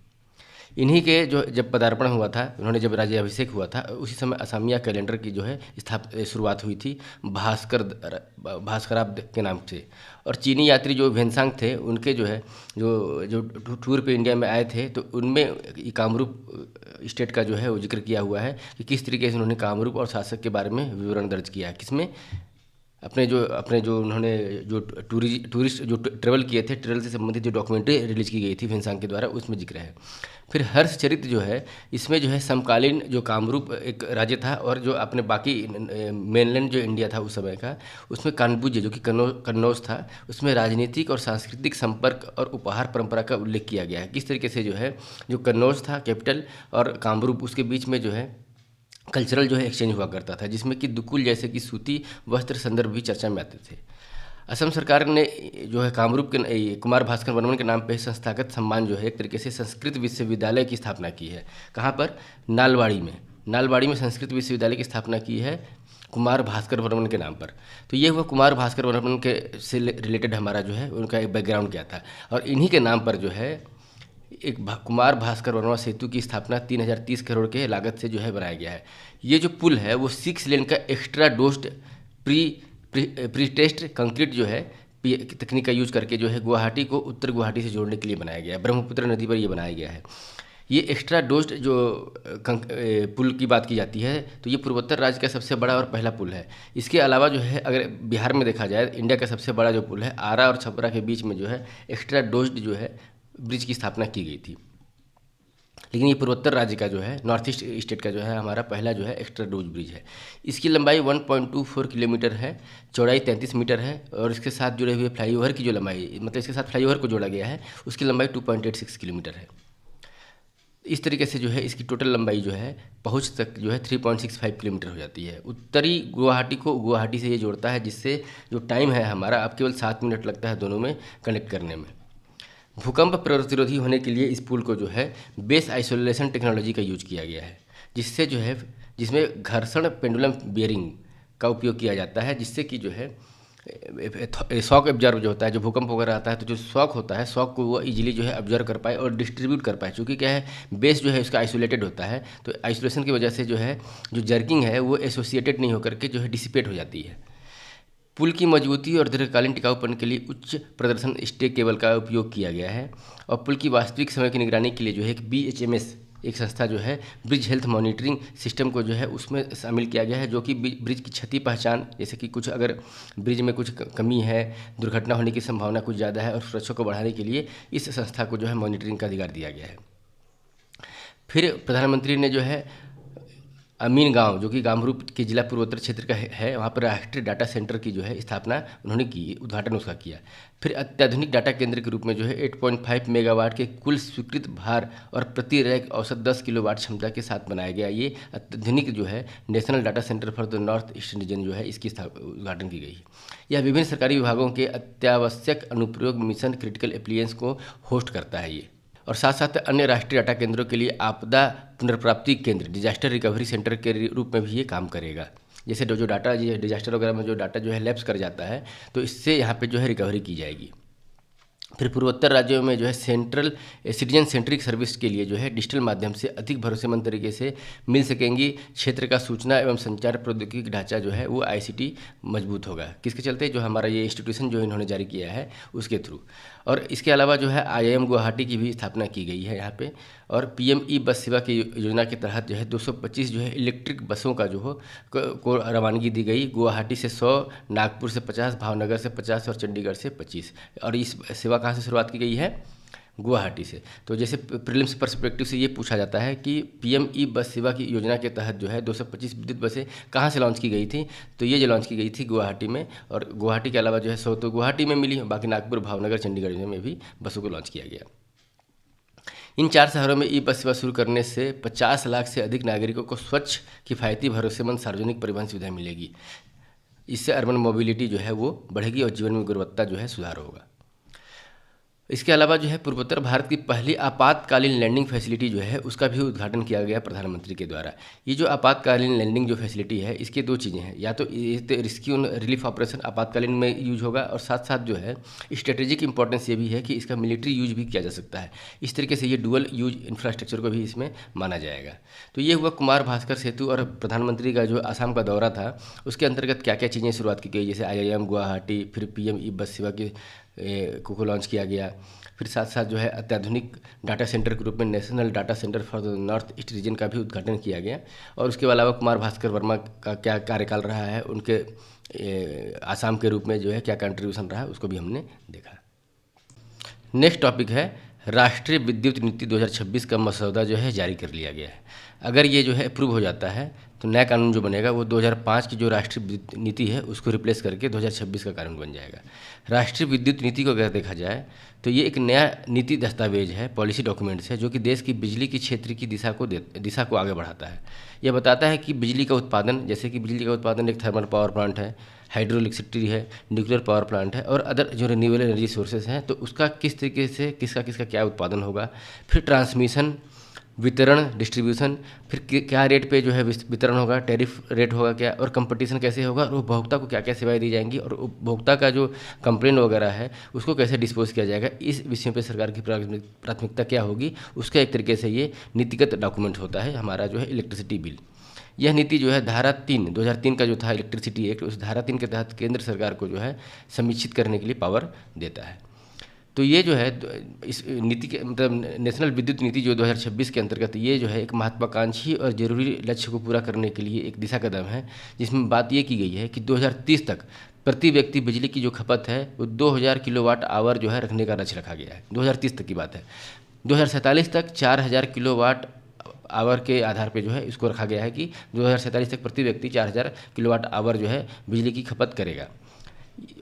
इन्हीं के जो जब पदार्पण हुआ था, उन्होंने जब राज्याभिषेक हुआ था, उसी समय असमिया कैलेंडर की जो है शुरुआत हुई थी भास्कराब्द के नाम से। और चीनी यात्री जो वेनसांग थे, उनके जो है जो टूर पे इंडिया में आए थे, तो उनमें कामरूप स्टेट का जो है वो जिक्र किया हुआ है कि किस तरीके से उन्होंने कामरूप और शासक के बारे में विवरण दर्ज किया है। किसमें? अपने जो उन्होंने जो टूरिस्ट जो ट्रेवल किए थे, ट्रेवल से संबंधित जो डॉक्यूमेंट्री रिलीज की गई थी फिनसांग के द्वारा, उसमें जिक्र है। फिर हर्ष चरित्र जो है, इसमें जो है समकालीन जो कामरूप एक राज्य था और जो अपने बाकी मेनलैंड जो इंडिया था उस समय का, उसमें कान्बुज जो कि कन्नौज था, उसमें राजनीतिक और सांस्कृतिक संपर्क और उपहार परंपरा का उल्लेख किया गया है। किस तरीके से जो है, जो कन्नौज था कैपिटल और कामरूप, उसके बीच में जो है कल्चरल जो है एक्सचेंज हुआ करता था, जिसमें कि दुकुल जैसे कि सूती वस्त्र संदर्भ भी चर्चा में आते थे। असम सरकार ने जो है कामरूप के कुमार भास्कर वर्मन के नाम पे संस्थागत सम्मान जो है एक तरीके से संस्कृत विश्वविद्यालय की स्थापना की है। कहाँ पर? नालवाड़ी में संस्कृत विश्वविद्यालय की स्थापना की है कुमार भास्कर वर्मन के नाम पर। तो ये हुआ कुमार भास्कर वर्मन के से रिलेटेड हमारा जो है उनका एक बैकग्राउंड क्या था, और इन्हीं के नाम पर जो है एक कुमार भास्कर वर्मा सेतु की स्थापना 3030 करोड़ के लागत से जो है बनाया गया है। ये जो पुल है वो 6 लेन का एक्स्ट्रा डोस्ड प्री टेस्ट कंक्रीट जो है तकनीक का यूज करके जो है गुवाहाटी को उत्तर गुवाहाटी से जोड़ने के लिए बनाया गया है। ब्रह्मपुत्र नदी पर ये बनाया गया है। ये एक्स्ट्रा डोस्ड जो पुल की बात की जाती है, तो ये पूर्वोत्तर राज्य का सबसे बड़ा और पहला पुल है। इसके अलावा जो है अगर बिहार में देखा जाए, इंडिया का सबसे बड़ा जो पुल है, आरा और छपरा के बीच में जो है एक्स्ट्रा डोस्ड जो है ब्रिज की स्थापना की गई थी। लेकिन ये पूर्वोत्तर राज्य का जो है, नॉर्थ ईस्ट स्टेट का जो है हमारा पहला जो है एक्स्ट्रा डोज ब्रिज है। इसकी लंबाई 1.24 किलोमीटर है, चौड़ाई 33 मीटर है, और इसके साथ जुड़े हुए फ्लाईओवर की जो लंबाई, मतलब इसके साथ फ्लाईओवर को जोड़ा गया है, उसकी लंबाई 2.86 किलोमीटर है। इस तरीके से जो है इसकी टोटल लंबाई जो है पहुँच तक जो है 3.65 किलोमीटर हो जाती है। उत्तरी गुवाहाटी को गुवाहाटी से ये जोड़ता है, जिससे जो टाइम है हमारा अब केवल 7 मिनट लगता है दोनों में कनेक्ट करने में। भूकंप प्रतिरोधी होने के लिए इस पुल को जो है बेस आइसोलेशन टेक्नोलॉजी का यूज किया गया है, जिसमें घर्षण पेंडुलम बियरिंग का उपयोग किया जाता है, जिससे कि जो है शॉक एब्जॉर्ब जो होता है, जो भूकंप वगैरह आता है तो जो शॉक होता है, शॉक को वो इजीली जो है ऑब्जर्व कर पाए और डिस्ट्रीब्यूट कर पाए। क्योंकि क्या है, बेस जो है उसका आइसोलेटेड होता है, तो आइसोलेशन की वजह से जो है जो जर्किंग है वो एसोसिएटेड नहीं होकर के जो है डिसिपेट हो जाती है। पुल की मजबूती और दीर्घकालीन टिकाऊपन के लिए उच्च प्रदर्शन स्टेक केबल का उपयोग किया गया है, और पुल की वास्तविक समय की निगरानी के लिए जो है एक BHMS एक संस्था जो है ब्रिज हेल्थ मॉनिटरिंग सिस्टम को जो है उसमें शामिल किया गया है, जो कि ब्रिज की क्षति पहचान, जैसे कि कुछ अगर ब्रिज में कुछ कमी है, दुर्घटना होने की संभावना कुछ ज़्यादा है, और सुरक्षा को बढ़ाने के लिए इस संस्था को जो है मॉनिटरिंग का अधिकार दिया गया है। फिर प्रधानमंत्री ने जो है अमीन गांव, जो कि कामरूप के जिला पूर्वोत्तर क्षेत्र का है, वहाँ पर राष्ट्रीय डाटा सेंटर की जो है स्थापना उन्होंने की, उद्घाटन उसका किया। फिर अत्याधुनिक डाटा केंद्र के रूप में जो है 8.5 मेगावाट के कुल स्वीकृत भार और प्रति रैक औसत 10 किलोवाट क्षमता के साथ बनाया गया ये अत्याधुनिक जो है national data centre for the north east region जो है इसकी उद्घाटन की गई। यह विभिन्न सरकारी विभागों के अत्यावश्यक अनुप्रयोग मिशन क्रिटिकल एप्लीकेंस को होस्ट करता है ये, और साथ साथ अन्य राष्ट्रीय डाटा केंद्रों के लिए आपदा पुनर्प्राप्ति केंद्र डिजास्टर रिकवरी सेंटर के रूप में भी ये काम करेगा। जैसे जो डाटा डिजास्टर वगैरह में जो डाटा जो है लैप्स कर जाता है, तो इससे यहाँ पे जो है रिकवरी की जाएगी। फिर पूर्वोत्तर राज्यों में जो है सेंट्रल सिटीजन सेंट्रिक सर्विस के लिए जो है डिजिटल माध्यम से अधिक भरोसेमंद तरीके से मिल सकेंगी। क्षेत्र का सूचना एवं संचार प्रौद्योगिकी ढांचा जो है वो ICT मजबूत होगा। किसके चलते? जो हमारा ये इंस्टीट्यूशन जो इन्होंने जारी किया है उसके थ्रू। और इसके अलावा जो है IIM गुवाहाटी की भी स्थापना की गई है यहाँ पे, और PME बस सेवा की योजना के तहत जो है 225 जो है इलेक्ट्रिक बसों का जो हो को रवानगी दी गई। गुवाहाटी से 100, नागपुर से 50, भावनगर से 50 और चंडीगढ़ से 25। और इस सेवा कहाँ से शुरुआत की गई है? गुवाहाटी से। तो जैसे प्रीलिम्स पर्सपेक्टिव से ये पूछा जाता है कि PME बस सेवा की योजना के तहत जो है 225 विद्युत बसें कहाँ से लॉन्च की गई थी? तो ये जो लॉन्च की गई थी गुवाहाटी में, और गुवाहाटी के अलावा जो है 100 तो गुवाहाटी में मिली, बाकी नागपुर, भावनगर, चंडीगढ़ में भी बसों को लॉन्च किया गया। इन 4 शहरों में बस सेवा शुरू करने से 50 लाख से अधिक नागरिकों को स्वच्छ, किफ़ायती, भरोसेमंद सार्वजनिक परिवहन सुविधा मिलेगी। इससे अर्बन मोबिलिटी जो है वो बढ़ेगी और जीवन में गुणवत्ता जो है सुधार होगा। इसके अलावा जो है पूर्वोत्तर भारत की पहली आपातकालीन लैंडिंग फैसिलिटी जो है उसका भी उद्घाटन किया गया प्रधानमंत्री के द्वारा। ये जो आपातकालीन लैंडिंग जो फैसिलिटी है, इसके 2 चीज़ें हैं, या तो रेस्क्यू रिलीफ ऑपरेशन आपातकालीन में यूज होगा, और साथ साथ जो है स्ट्रेटेजिक इंपॉर्टेंस ये भी है कि इसका मिलिट्री यूज भी किया जा सकता है। इस तरीके से ये डुअल यूज इंफ्रास्ट्रक्चर को भी इसमें माना जाएगा। तो ये हुआ कुमार भास्कर सेतु और प्रधानमंत्री का जो आसाम का दौरा था उसके अंतर्गत क्या क्या चीज़ें शुरुआत की गई, जैसे IIM गुवाहाटी, फिर PME बस सेवा को लॉन्च किया गया। फिर साथ साथ जो है अत्याधुनिक डाटा सेंटर के रूप में national data centre for the north east region का भी उद्घाटन किया गया। और उसके अलावा कुमार भास्कर वर्मा का क्या कार्यकाल रहा है, उनके आसाम के रूप में जो है क्या कंट्रीब्यूशन रहा उसको भी हमने देखा। नेक्स्ट टॉपिक है राष्ट्रीय विद्युत नीति 2026 का मसौदा जो है जारी कर लिया गया है। अगर ये जो है अप्रूव हो जाता है तो नया कानून जो बनेगा वो 2005 की जो राष्ट्रीय विद्युत नीति है उसको रिप्लेस करके 2026 का कानून बन जाएगा। राष्ट्रीय विद्युत नीति को अगर देखा जाए तो ये एक नया नीति दस्तावेज है, पॉलिसी डॉक्यूमेंट्स है, जो कि देश की बिजली की क्षेत्र की दिशा को आगे बढ़ाता है। यह बताता है कि बिजली का उत्पादन, जैसे कि बिजली का उत्पादन एक थर्मल पावर प्लांट है, हाइड्रो इलेक्ट्रिसिटी है, न्यूक्लियर पावर प्लांट है और अदर जो रिन्यूएबल एनर्जी सोर्सेज हैं, तो उसका किस तरीके से किसका किसका क्या उत्पादन होगा, फिर ट्रांसमिशन, वितरण, डिस्ट्रीब्यूशन, फिर क्या रेट पे जो है वितरण होगा, टैरिफ रेट होगा क्या, और कंपटीशन कैसे होगा, और उपभोक्ता को क्या क्या सेवाएं दी जाएंगी, और उपभोक्ता का जो कंप्लेन वगैरह है उसको कैसे डिस्पोज किया जाएगा, इस विषय पे सरकार की प्राथमिकता क्या होगी, उसका एक तरीके से ये नीतिगत डॉक्यूमेंट होता है हमारा जो है इलेक्ट्रिसिटी बिल। यह नीति जो है धारा 3 2003 का जो था इलेक्ट्रिसिटी एक्ट, उस धारा 3 के तहत केंद्र सरकार को जो है समीक्षित करने के लिए पावर देता है। तो ये जो है इस नीति के मतलब नेशनल विद्युत नीति जो 2026 के अंतर्गत ये जो है एक महत्वाकांक्षी और जरूरी लक्ष्य को पूरा करने के लिए एक दिशा कदम है, जिसमें बात ये की गई है कि 2030 तक प्रति व्यक्ति बिजली की जो खपत है वो 2000 किलोवाट आवर जो है रखने का लक्ष्य रखा गया है। 2030 तक की बात है। 2047 तक 4000 किलोवाट आवर के आधार पे जो है इसको रखा गया है कि 2047 तक प्रति व्यक्ति 4000 किलोवाट आवर जो है बिजली की खपत करेगा।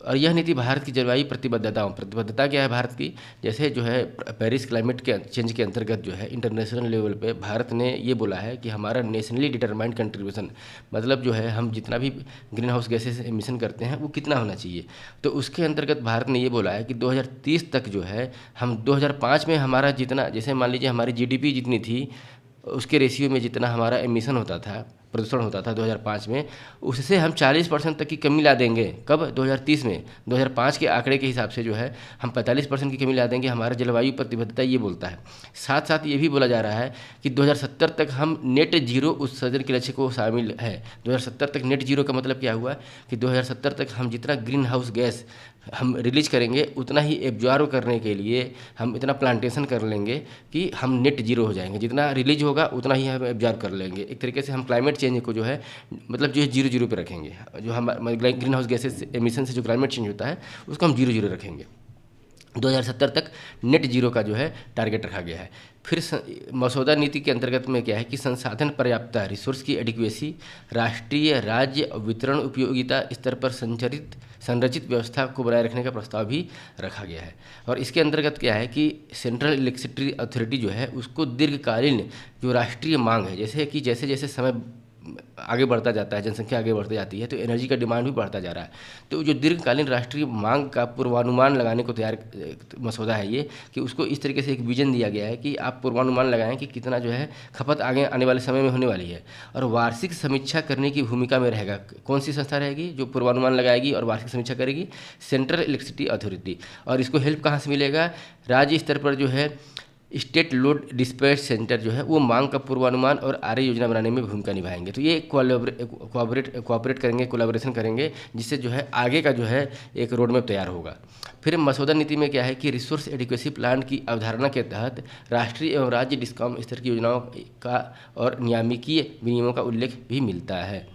और यह नीति भारत की जलवायु प्रतिबद्धता क्या है भारत की, जैसे जो है पेरिस क्लाइमेट के चेंज के अंतर्गत जो है इंटरनेशनल लेवल पे भारत ने ये बोला है कि हमारा नेशनली डिटरमाइंड कंट्रीब्यूशन, मतलब जो है हम जितना भी ग्रीन हाउस गैसेस एमिशन करते हैं वो कितना होना चाहिए, तो उसके अंतर्गत भारत ने ये बोला है कि 2030 तक जो है हम 2005 में हमारा जितना, जैसे मान लीजिए हमारी जीडीपी जितनी थी उसके रेशियो में जितना हमारा एमिशन होता था, प्रदूषण होता था 2005 में, उससे हम 40% तक की कमी ला देंगे। कब? 2030 में। 2005 के आंकड़े के हिसाब से जो है हम 45% की कमी ला देंगे, हमारा जलवायु प्रतिबद्धता ये बोलता है। साथ साथ ये भी बोला जा रहा है कि 2070 तक हम नेट जीरो उत्सर्जन के लक्ष्य को शामिल है। 2070 तक नेट जीरो का मतलब क्या हुआ कि 2070 तक हम जितना ग्रीन हाउस गैस हम रिलीज करेंगे उतना ही एब्जॉर्व करने के लिए हम इतना प्लांटेशन कर लेंगे कि हम नेट जीरो हो जाएंगे, जितना रिलीज होगा उतना ही हम एब्जॉर्व कर लेंगे। एक तरीके से हम क्लाइमेट चेंज को जो है मतलब जो है जीरो जीरो पे रखेंगे, जो हम ग्रीन हाउस गैसेस एमिशन से जो क्लाइमेट चेंज होता है उसको हम जीरो जीरो रखेंगे। 2070 तक नेट जीरो का जो है टारगेट रखा गया है। फिर मसौदा नीति के अंतर्गत में क्या है कि संसाधन पर्याप्तता, रिसोर्स की एडिक्वेसी, राष्ट्रीय राज्य वितरण उपयोगिता स्तर पर संरचित व्यवस्था को बनाए रखने का प्रस्ताव भी रखा गया है। और इसके अंतर्गत क्या है कि सेंट्रल इलेक्ट्रिसिटी अथॉरिटी जो है उसको दीर्घकालीन जो राष्ट्रीय मांग है, जैसे कि जैसे जैसे समय आगे बढ़ता जाता है, जनसंख्या आगे बढ़ती जाती है, तो एनर्जी का डिमांड भी बढ़ता जा रहा है। तो जो दीर्घकालीन राष्ट्रीय मांग का पूर्वानुमान लगाने को तैयार मसौदा है ये, कि उसको इस तरीके से एक विजन दिया गया है कि आप पूर्वानुमान लगाएं कि कितना जो है खपत आगे आने वाले समय में होने वाली है, और वार्षिक समीक्षा करने की भूमिका में रहेगा। कौन सी संस्था रहेगी जो पूर्वानुमान लगाएगी और वार्षिक समीक्षा करेगी? Central electricity authority. और इसको हेल्प कहाँ से मिलेगा? राज्य स्तर पर जो है स्टेट लोड डिस्पैच सेंटर जो है वो मांग का पूर्वानुमान और आर्य योजना बनाने में भूमिका निभाएंगे। तो ये कोऑपरेट करेंगे, कोलैबोरेशन करेंगे, जिससे जो है आगे का जो है एक रोड मैप तैयार होगा। फिर मसौदा नीति में क्या है कि रिसोर्स एडिक्वेसी प्लान की अवधारणा के तहत राष्ट्रीय एवं राज्य डिस्कॉम स्तर की योजनाओं का और नियामकीय विनियमों का उल्लेख भी मिलता है।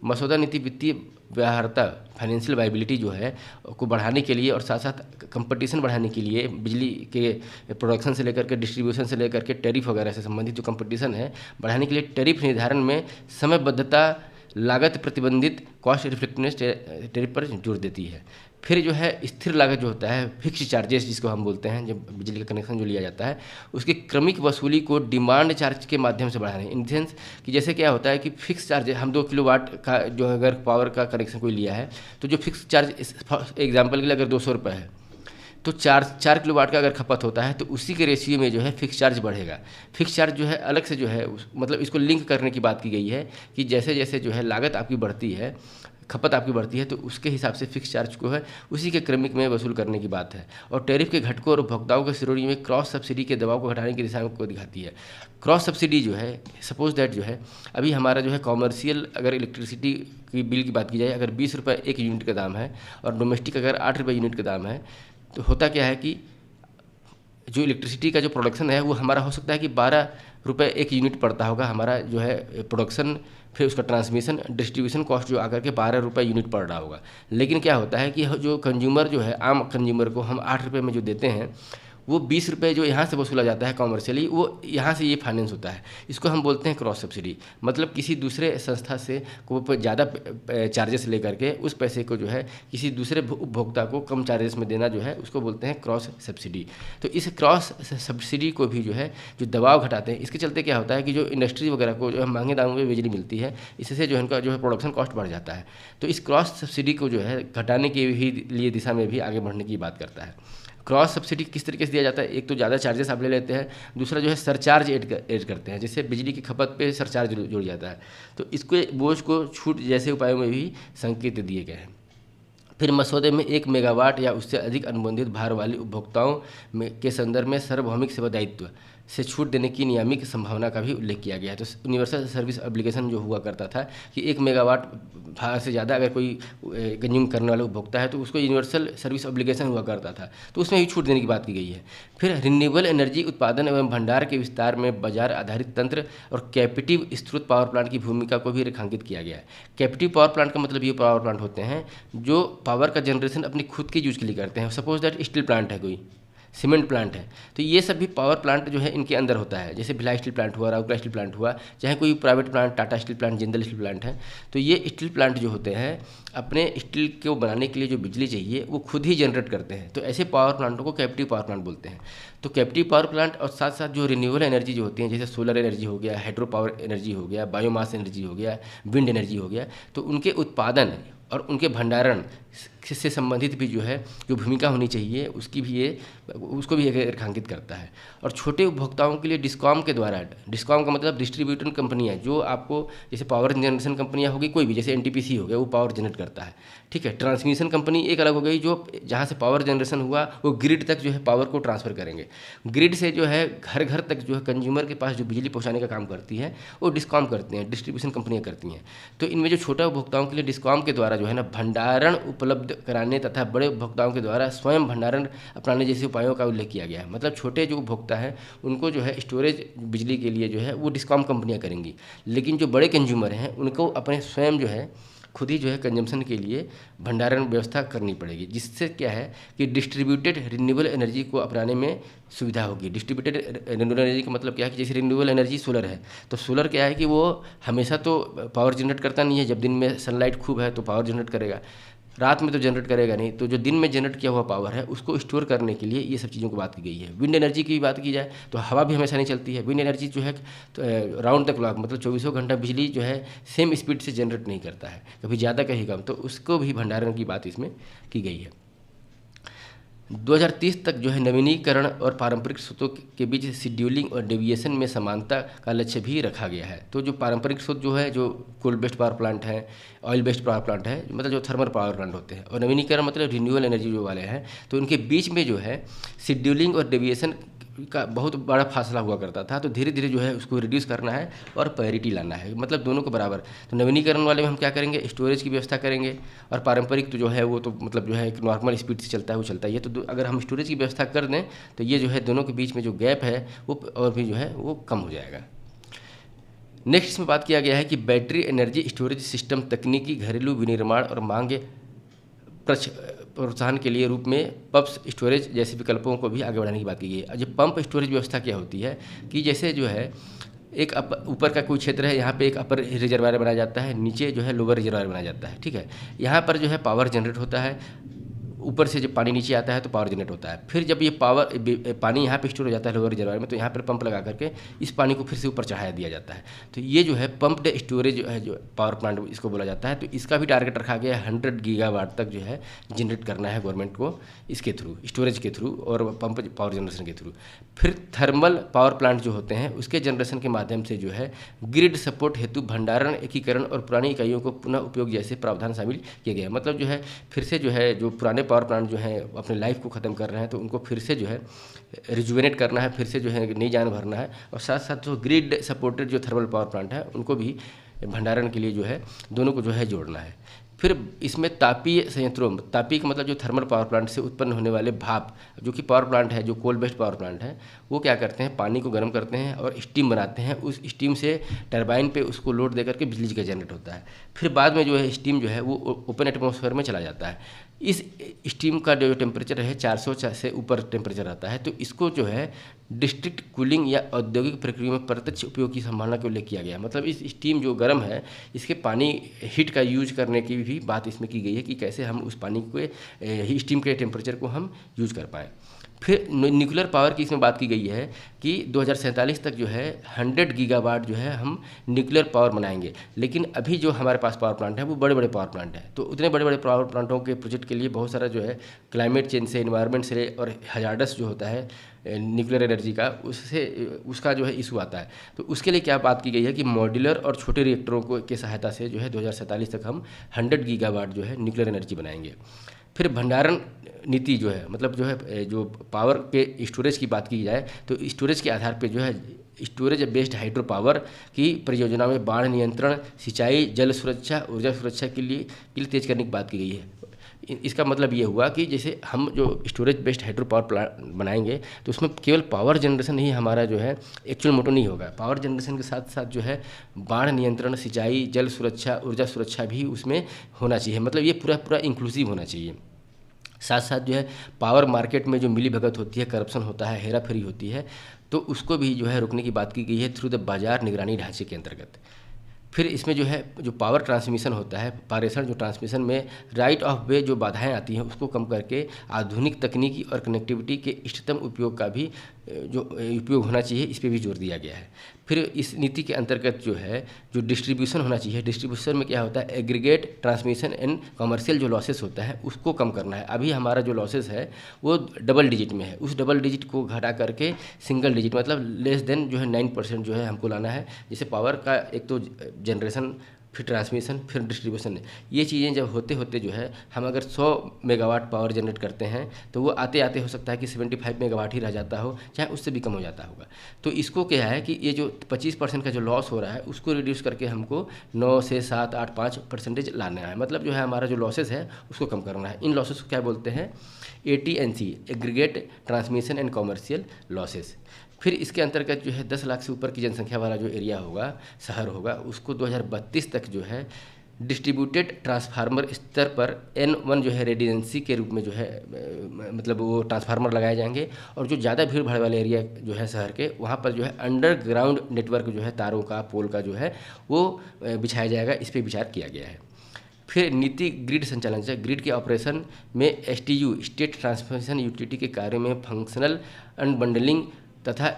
मसौदा नीति वित्तीय व्यवहार्यता, फाइनेंशियल वायबिलिटी जो है को बढ़ाने के लिए और साथ साथ कंपटीशन बढ़ाने के लिए, बिजली के प्रोडक्शन से लेकर के डिस्ट्रीब्यूशन से लेकर के टैरिफ वगैरह से संबंधित जो कंपटीशन है बढ़ाने के लिए टैरिफ निर्धारण में समयबद्धता, लागत प्रतिबंधित, कॉस्ट रिफ्लेक्टिवनेस टैरिफ पर जोर देती है। फिर जो है स्थिर लागत जो होता है, फिक्स्ड चार्जेस जिसको हम बोलते हैं, जब बिजली का कनेक्शन जो लिया जाता है उसकी क्रमिक वसूली को डिमांड चार्ज के माध्यम से बढ़ाने, इन सेंस कि जैसे क्या होता है कि फिक्स चार्ज हम 2 किलोवाट का जो अगर पावर का कनेक्शन कोई लिया है तो जो फिक्स चार्ज एग्जाम्पल के लिए अगर 200 रुपये है तो 4 किलोवाट का अगर खपत होता है तो उसी के रेशियो में जो है फिक्स चार्ज बढ़ेगा। फिक्स चार्ज जो है अलग से जो है मतलब इसको लिंक करने की बात की गई है कि जैसे जैसे जो है लागत आपकी बढ़ती है, खपत आपकी बढ़ती है, तो उसके हिसाब से फिक्स चार्ज को है उसी के क्रमिक में वसूल करने की बात है। और टैरिफ के घटकों और उपभोक्ताओं के श्रेणी में क्रॉस सब्सिडी के दबाव को घटाने की दिशा को दिखाती है। क्रॉस सब्सिडी जो है, सपोज दैट जो है अभी हमारा जो है कॉमर्शियल अगर इलेक्ट्रिसिटी की बिल की बात की जाए, अगर 20 रुपये 1 यूनिट का दाम है और डोमेस्टिक अगर 8 रुपये यूनिट का दाम है, तो होता क्या है कि जो इलेक्ट्रिसिटी का जो प्रोडक्शन है वो हमारा हो सकता है कि 12 रुपये एक यूनिट पड़ता होगा हमारा जो है प्रोडक्शन, फिर उसका ट्रांसमिशन डिस्ट्रीब्यूशन कॉस्ट जो आकर के 12 रुपये यूनिट पड़ रहा होगा। लेकिन क्या होता है कि जो कंज्यूमर जो है, आम कंज्यूमर को हम 8 रुपये में जो देते हैं, वो 20 रुपये जो यहाँ से वसूला जाता है कॉमर्शियली, वो यहाँ से ये फाइनेंस होता है। इसको हम बोलते हैं क्रॉस सब्सिडी। मतलब किसी दूसरे संस्था से को ज़्यादा चार्जेस लेकर के उस पैसे को जो है किसी दूसरे उपभोक्ता को कम चार्जेस में देना जो है उसको बोलते हैं क्रॉस सब्सिडी। तो इस क्रॉस सब्सिडी को भी जो है जो दबाव घटाते हैं, इसके चलते क्या होता है कि जो इंडस्ट्री वगैरह को जो है महंगे दामों में बिजली मिलती है, इससे जो है उनका जो है प्रोडक्शन कॉस्ट बढ़ जाता है। तो इस क्रॉस सब्सिडी को जो है घटाने के भी लिए दिशा में भी आगे बढ़ने की बात करता है। क्रॉस सब्सिडी किस तरीके से दिया जाता है? एक तो ज़्यादा चार्जेस आप ले लेते हैं, दूसरा जो है सरचार्ज ऐड करते हैं, जैसे बिजली की खपत पे सरचार्ज जुड़ जाता है। तो इसको बोझ को छूट जैसे उपायों में भी संकेत दिए गए हैं। फिर मसौदे में 1 मेगावाट या उससे अधिक अनुबंधित भार वाले उपभोक्ताओं के संदर्भ में सार्वभौमिक सेवा दायित्व से छूट देने की नियामक संभावना का भी उल्लेख किया गया है। तो यूनिवर्सल सर्विस एप्लीकेशन जो हुआ करता था कि 1 मेगावाट भार से ज़्यादा अगर कोई कंज्यूम करने वाला उपभोक्ता है तो उसको यूनिवर्सल सर्विस एप्लीकेशन हुआ करता था, तो उसमें भी छूट देने की बात की गई है। फिर रिन्यूएबल एनर्जी उत्पादन एवं भंडार के विस्तार में बाजार आधारित तंत्र और कैपेटिव स्रोत पावर प्लांट की भूमिका को भी रेखांकित किया गया है। कैपेटिव पावर प्लांट का मतलब ये पावर प्लांट होते हैं जो पावर का जनरेशन अपनी खुद की यूज के लिए करते हैं। सपोज दैट स्टील प्लांट है, कोई सीमेंट प्लांट है, तो ये सब भी पावर प्लांट जो है इनके अंदर होता है। जैसे भिलाई स्टील प्लांट हुआ, राउरकेला स्टील प्लांट हुआ, चाहे कोई private plant Tata steel plant, Jindal steel plant है, तो ये स्टील प्लांट जो होते हैं अपने स्टील को बनाने के लिए जो बिजली चाहिए वो खुद ही जनरेट करते हैं। तो ऐसे पावर प्लांटों को कैपेटिव पावर प्लांट बोलते हैं। तो कैपेटिव पावर प्लांट और साथ साथ जो रिन्यूएबल एनर्जी जो होती हैं, जैसे सोलर एनर्जी हो गया, हाइड्रो पावर एनर्जी हो गया, बायोमास एनर्जी हो गया, विंड एनर्जी हो गया, तो उनके उत्पादन और उनके भंडारण से संबंधित भी जो है जो भूमिका होनी चाहिए उसकी भी ये उसको भी रेखांकित करता है। और छोटे उपभोक्ताओं के लिए डिस्कॉम के द्वारा, डिस्कॉम का मतलब डिस्ट्रीब्यूटर कंपनियाँ, जो आपको जैसे पावर जनरेशन कंपनियाँ होगी कोई भी, जैसे एनटीपीसी हो गया वो पावर जनरेट करता है, ठीक है। ट्रांसमिशन कंपनी एक अलग हो गई जो जहाँ से पावर जनरेशन हुआ वो ग्रिड तक जो है पावर को ट्रांसफ़र करेंगे। ग्रिड से जो है घर घर तक जो है कंज्यूमर के पास जो बिजली पहुँचाने का काम करती है वो डिस्कॉम करते हैं, डिस्ट्रीब्यूशन कंपनियाँ करती हैं। तो इनमें जो छोटा उपभोक्ताओं के लिए डिस्कॉम के द्वारा जो है ना भंडारण उपलब्ध कराने तथा बड़े उपभोक्ताओं के द्वारा स्वयं भंडारण अपनाने जैसे उपायों का उल्लेख किया गया है। मतलब छोटे जो उपभोक्ता हैं उनको जो है स्टोरेज बिजली के लिए जो है वो डिस्कॉम कंपनियां करेंगी, लेकिन जो बड़े कंज्यूमर हैं उनको अपने स्वयं जो है खुद ही जो है कंजम्पशन के लिए भंडारण व्यवस्था करनी पड़ेगी, जिससे क्या है कि डिस्ट्रीब्यूटेड रिन्यूएबल एनर्जी को अपनाने में सुविधा होगी। डिस्ट्रीब्यूटेड रिन्यूएबल एनर्जी का मतलब क्या है कि जैसे रिन्यूएबल एनर्जी सोलर है, तो सोलर क्या है कि वो हमेशा तो पावर जनरेट करता नहीं है। जब दिन में सनलाइट खूब है तो पावर जनरेट करेगा, रात में तो जनरेट करेगा नहीं। तो जो दिन में जनरेट किया हुआ पावर है उसको स्टोर करने के लिए ये सब चीज़ों की बात की गई है। विंड एनर्जी की बात की जाए तो हवा भी हमेशा नहीं चलती है। विंड एनर्जी जो है तो राउंड द क्लॉक मतलब 24 घंटा बिजली जो है सेम स्पीड से जनरेट नहीं करता है, कभी ज़्यादा कहीं कम, तो उसको भी भंडारण की बात इसमें की गई है। 2030 तक जो है नवीनीकरण और पारंपरिक स्रोतों के बीच शेड्यूलिंग और डेविएशन में समानता का लक्ष्य भी रखा गया है। तो जो पारंपरिक स्रोत जो है जो कोल बेस्ड पावर प्लांट है, ऑयल बेस्ड पावर प्लांट है, मतलब जो थर्मल पावर प्लांट होते हैं, और नवीनीकरण मतलब रिन्यूएबल एनर्जी जो वाले हैं, तो उनके बीच में जो है शेड्यूलिंग और डेविएशन का बहुत बड़ा फासला हुआ करता था। तो धीरे धीरे जो है उसको रिड्यूस करना है और पैरिटी लाना है, मतलब दोनों को बराबर। तो नवीनीकरण वाले में हम क्या करेंगे, स्टोरेज की व्यवस्था करेंगे, और पारंपरिक तो जो है वो तो मतलब जो है एक नॉर्मल स्पीड से चलता है वो चलता ही है। तो अगर हम स्टोरेज की व्यवस्था कर दें तो ये जो है दोनों के बीच में जो गैप है वो और भी जो है वो कम हो जाएगा। नेक्स्ट इसमें बात किया गया है कि बैटरी एनर्जी स्टोरेज सिस्टम तकनीकी घरेलू विनिर्माण और मांग प्रोत्साहन के लिए रूप में पंप स्टोरेज जैसे विकल्पों को भी आगे बढ़ाने की बात की गई है। जो पंप स्टोरेज व्यवस्था क्या होती है कि जैसे जो है एक ऊपर का कोई क्षेत्र है, यहाँ पे एक अपर रिजर्वायर बनाया जाता है, नीचे जो है लोअर रिजर्वायर बनाया जाता है, ठीक है। यहाँ पर जो है पावर जनरेट होता है, ऊपर से जब पानी नीचे आता है तो पावर जनरेट होता है। फिर जब ये पानी यहाँ पे स्टोर हो जाता है लोअर रिजर्वायर में, तो यहाँ पर पंप लगा करके इस पानी को फिर से ऊपर चढ़ाया दिया जाता है। तो ये जो है पंप्ड स्टोरेज जो है जो पावर प्लांट इसको बोला जाता है। तो इसका भी टारगेट रखा गया है 100 गीगावाट तक जो है जनरेट करना है गवर्नमेंट को इसके थ्रू, स्टोरेज के थ्रू और पंप पावर जनरेशन के थ्रू। फिर थर्मल पावर प्लांट जो होते हैं उसके जनरेशन के माध्यम से जो है ग्रिड सपोर्ट हेतु भंडारण, एकीकरण और पुरानी इकाइयों को पुनः उपयोग जैसे प्रावधान शामिल किए गए हैं। मतलब जो है फिर से जो है जो पुराने पावर प्लांट जो है अपने लाइफ को ख़त्म कर रहे हैं तो उनको फिर से जो है रिजुवेनेट करना है, फिर से जो है नई जान भरना है। और साथ साथ जो ग्रिड सपोर्टेड जो थर्मल पावर प्लांट है उनको भी भंडारण के लिए जो है दोनों को जो है जोड़ना है। फिर इसमें तापीय संयंत्रों, तापीय का मतलब जो थर्मल पावर प्लांट से उत्पन्न होने वाले भाप, जो कि पावर प्लांट है, जो कोल बेस्ड पावर प्लांट है, वो क्या करते हैं, पानी को गर्म करते हैं और स्टीम बनाते हैं। उस स्टीम से टरबाइन पे उसको लोड दे करके बिजली का जनरेट होता है। फिर बाद में जो है स्टीम जो है वो ओपन एटमॉस्फेयर में चला जाता है। इस स्टीम का जो टेम्परेचर है 400 से ऊपर टेम्परेचर रहता है। तो इसको जो है डिस्ट्रिक्ट कूलिंग या औद्योगिक प्रक्रिया में प्रत्यक्ष उपयोग की संभावना के लिए किया गया। मतलब इस स्टीम जो गर्म है, इसके पानी हीट का यूज करने की भी बात इसमें की गई है कि कैसे हम उस पानी को स्टीम के टेम्परेचर को हम यूज कर पाएँ। फिर न्यूक्लियर पावर की इसमें बात की गई है कि 2047 तक जो है 100 गीगावाट जो है हम न्यूक्लियर पावर बनाएंगे। लेकिन अभी जो हमारे पास पावर प्लांट है वो बड़े बड़े पावर प्लांट हैं। तो उतने बड़े बड़े पावर प्लांटों के प्रोजेक्ट के लिए बहुत सारा जो है क्लाइमेट चेंज से, इन्वायरमेंट से और हजार्डस जो होता है न्यूक्लियर एनर्जी का, उससे उसका जो है इशू आता है। तो उसके लिए क्या बात की गई है कि मॉड्यूलर और छोटे रिएक्टरों को की सहायता से जो है 2047 तक हम 100 गीगावाट जो है न्यूक्लियर एनर्जी बनाएंगे। फिर भंडारण नीति जो है, मतलब जो है जो पावर के स्टोरेज की बात की जाए तो स्टोरेज के आधार पे जो है स्टोरेज बेस्ड हाइड्रो पावर की परियोजना में बाढ़ नियंत्रण, सिंचाई, जल सुरक्षा, ऊर्जा सुरक्षा के लिए तेज करने की बात की गई है। इसका मतलब ये हुआ कि जैसे हम जो storage based hydro power plant बनाएंगे तो उसमें केवल पावर जनरेशन ही हमारा जो है एक्चुअल मोटो नहीं होगा। पावर जनरेशन के साथ साथ जो है बाढ़ नियंत्रण, सिंचाई, जल सुरक्षा, ऊर्जा सुरक्षा भी उसमें होना चाहिए। मतलब ये पूरा पूरा इंक्लूसिव होना चाहिए। साथ साथ जो है पावर मार्केट में जो मिली भगत होती है, करप्शन होता है, हेरा फेरी होती है, तो उसको भी जो है रोकने की बात की गई है थ्रू द बाजार निगरानी ढांचे के अंतर्गत। फिर इसमें जो है जो पावर ट्रांसमिशन होता है, पारेषण जो ट्रांसमिशन में राइट ऑफ वे जो बाधाएं आती हैं उसको कम करके आधुनिक तकनीकी और कनेक्टिविटी के इष्टतम उपयोग का भी जो उपयोग होना चाहिए, इस पर भी जोर दिया गया है। फिर इस नीति के अंतर्गत जो है जो डिस्ट्रीब्यूशन होना चाहिए, डिस्ट्रीब्यूशन में क्या होता है, एग्रीगेट ट्रांसमिशन एंड कमर्शियल जो लॉसेस होता है उसको कम करना है। अभी हमारा जो लॉसेस है वो डबल डिजिट में है, उस डबल डिजिट को घटा करके सिंगल डिजिट मतलब लेस देन जो है 9% जो है हमको लाना है। जैसे पावर का एक तो जनरेशन, फिर ट्रांसमिशन, फिर डिस्ट्रीब्यूशन, ये चीज़ें जब होते होते जो है हम अगर 100 मेगावाट पावर जनरेट करते हैं तो वो आते आते हो सकता है कि 75 मेगावाट ही रह जाता हो, चाहे उससे भी कम हो जाता होगा। तो इसको क्या है कि ये जो 25% का जो लॉस हो रहा है उसको रिड्यूस करके हमको 9 से 7, 8, 5% लाना है। मतलब जो है हमारा जो लॉसेस है उसको कम करना है। इन लॉसेस को क्या बोलते हैं, AT&C, aggregate transmission and commercial losses. फिर इसके अंतर्गत जो है 10 लाख से ऊपर की जनसंख्या वाला जो एरिया होगा, शहर होगा, उसको 2032 तक जो है डिस्ट्रीब्यूटेड ट्रांसफार्मर स्तर पर N1 जो है रेजिडेंसी के रूप में जो है मतलब वो ट्रांसफार्मर लगाए जाएंगे। और जो ज़्यादा भीड़ भाड़ वाले एरिया जो है शहर के, वहाँ पर जो है अंडरग्राउंड नेटवर्क जो है तारों का, पोल का जो है वो बिछाया जाएगा। इस पर विचार किया गया है। फिर नीति ग्रिड संचालन, ग्रिड के ऑपरेशन में STU, स्टेट ट्रांसमिशन यूटिलिटी के कार्य में फंक्शनल अनबंडलिंग तथा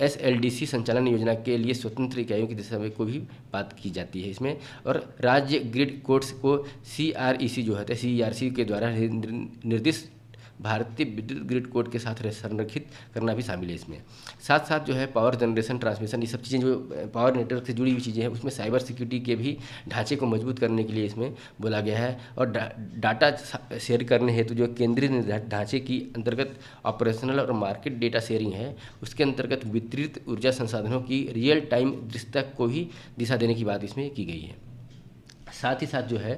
SLDC संचालन योजना के लिए स्वतंत्र इकाइयों की दिशा में को भी बात की जाती है इसमें। और राज्य ग्रिड कोड्स को CREC जो होता है CERC के द्वारा निर्दिष्ट भारतीय विद्युत ग्रिड कोड के साथ संरक्षित करना भी शामिल है इसमें। साथ साथ जो है पावर जनरेशन, ट्रांसमिशन, ये सब चीज़ें जो पावर नेटवर्क से जुड़ी हुई चीज़ें हैं उसमें साइबर सिक्योरिटी के भी ढांचे को मजबूत करने के लिए इसमें बोला गया है। और डाटा शेयर करने हेतु जो केंद्रीय ढांचे की अंतर्गत ऑपरेशनल और मार्केट डेटा शेयरिंग है, उसके अंतर्गत वितरित ऊर्जा संसाधनों की रियल टाइम दृश्यता को भी दिशा देने की बात इसमें की गई है। साथ ही साथ जो है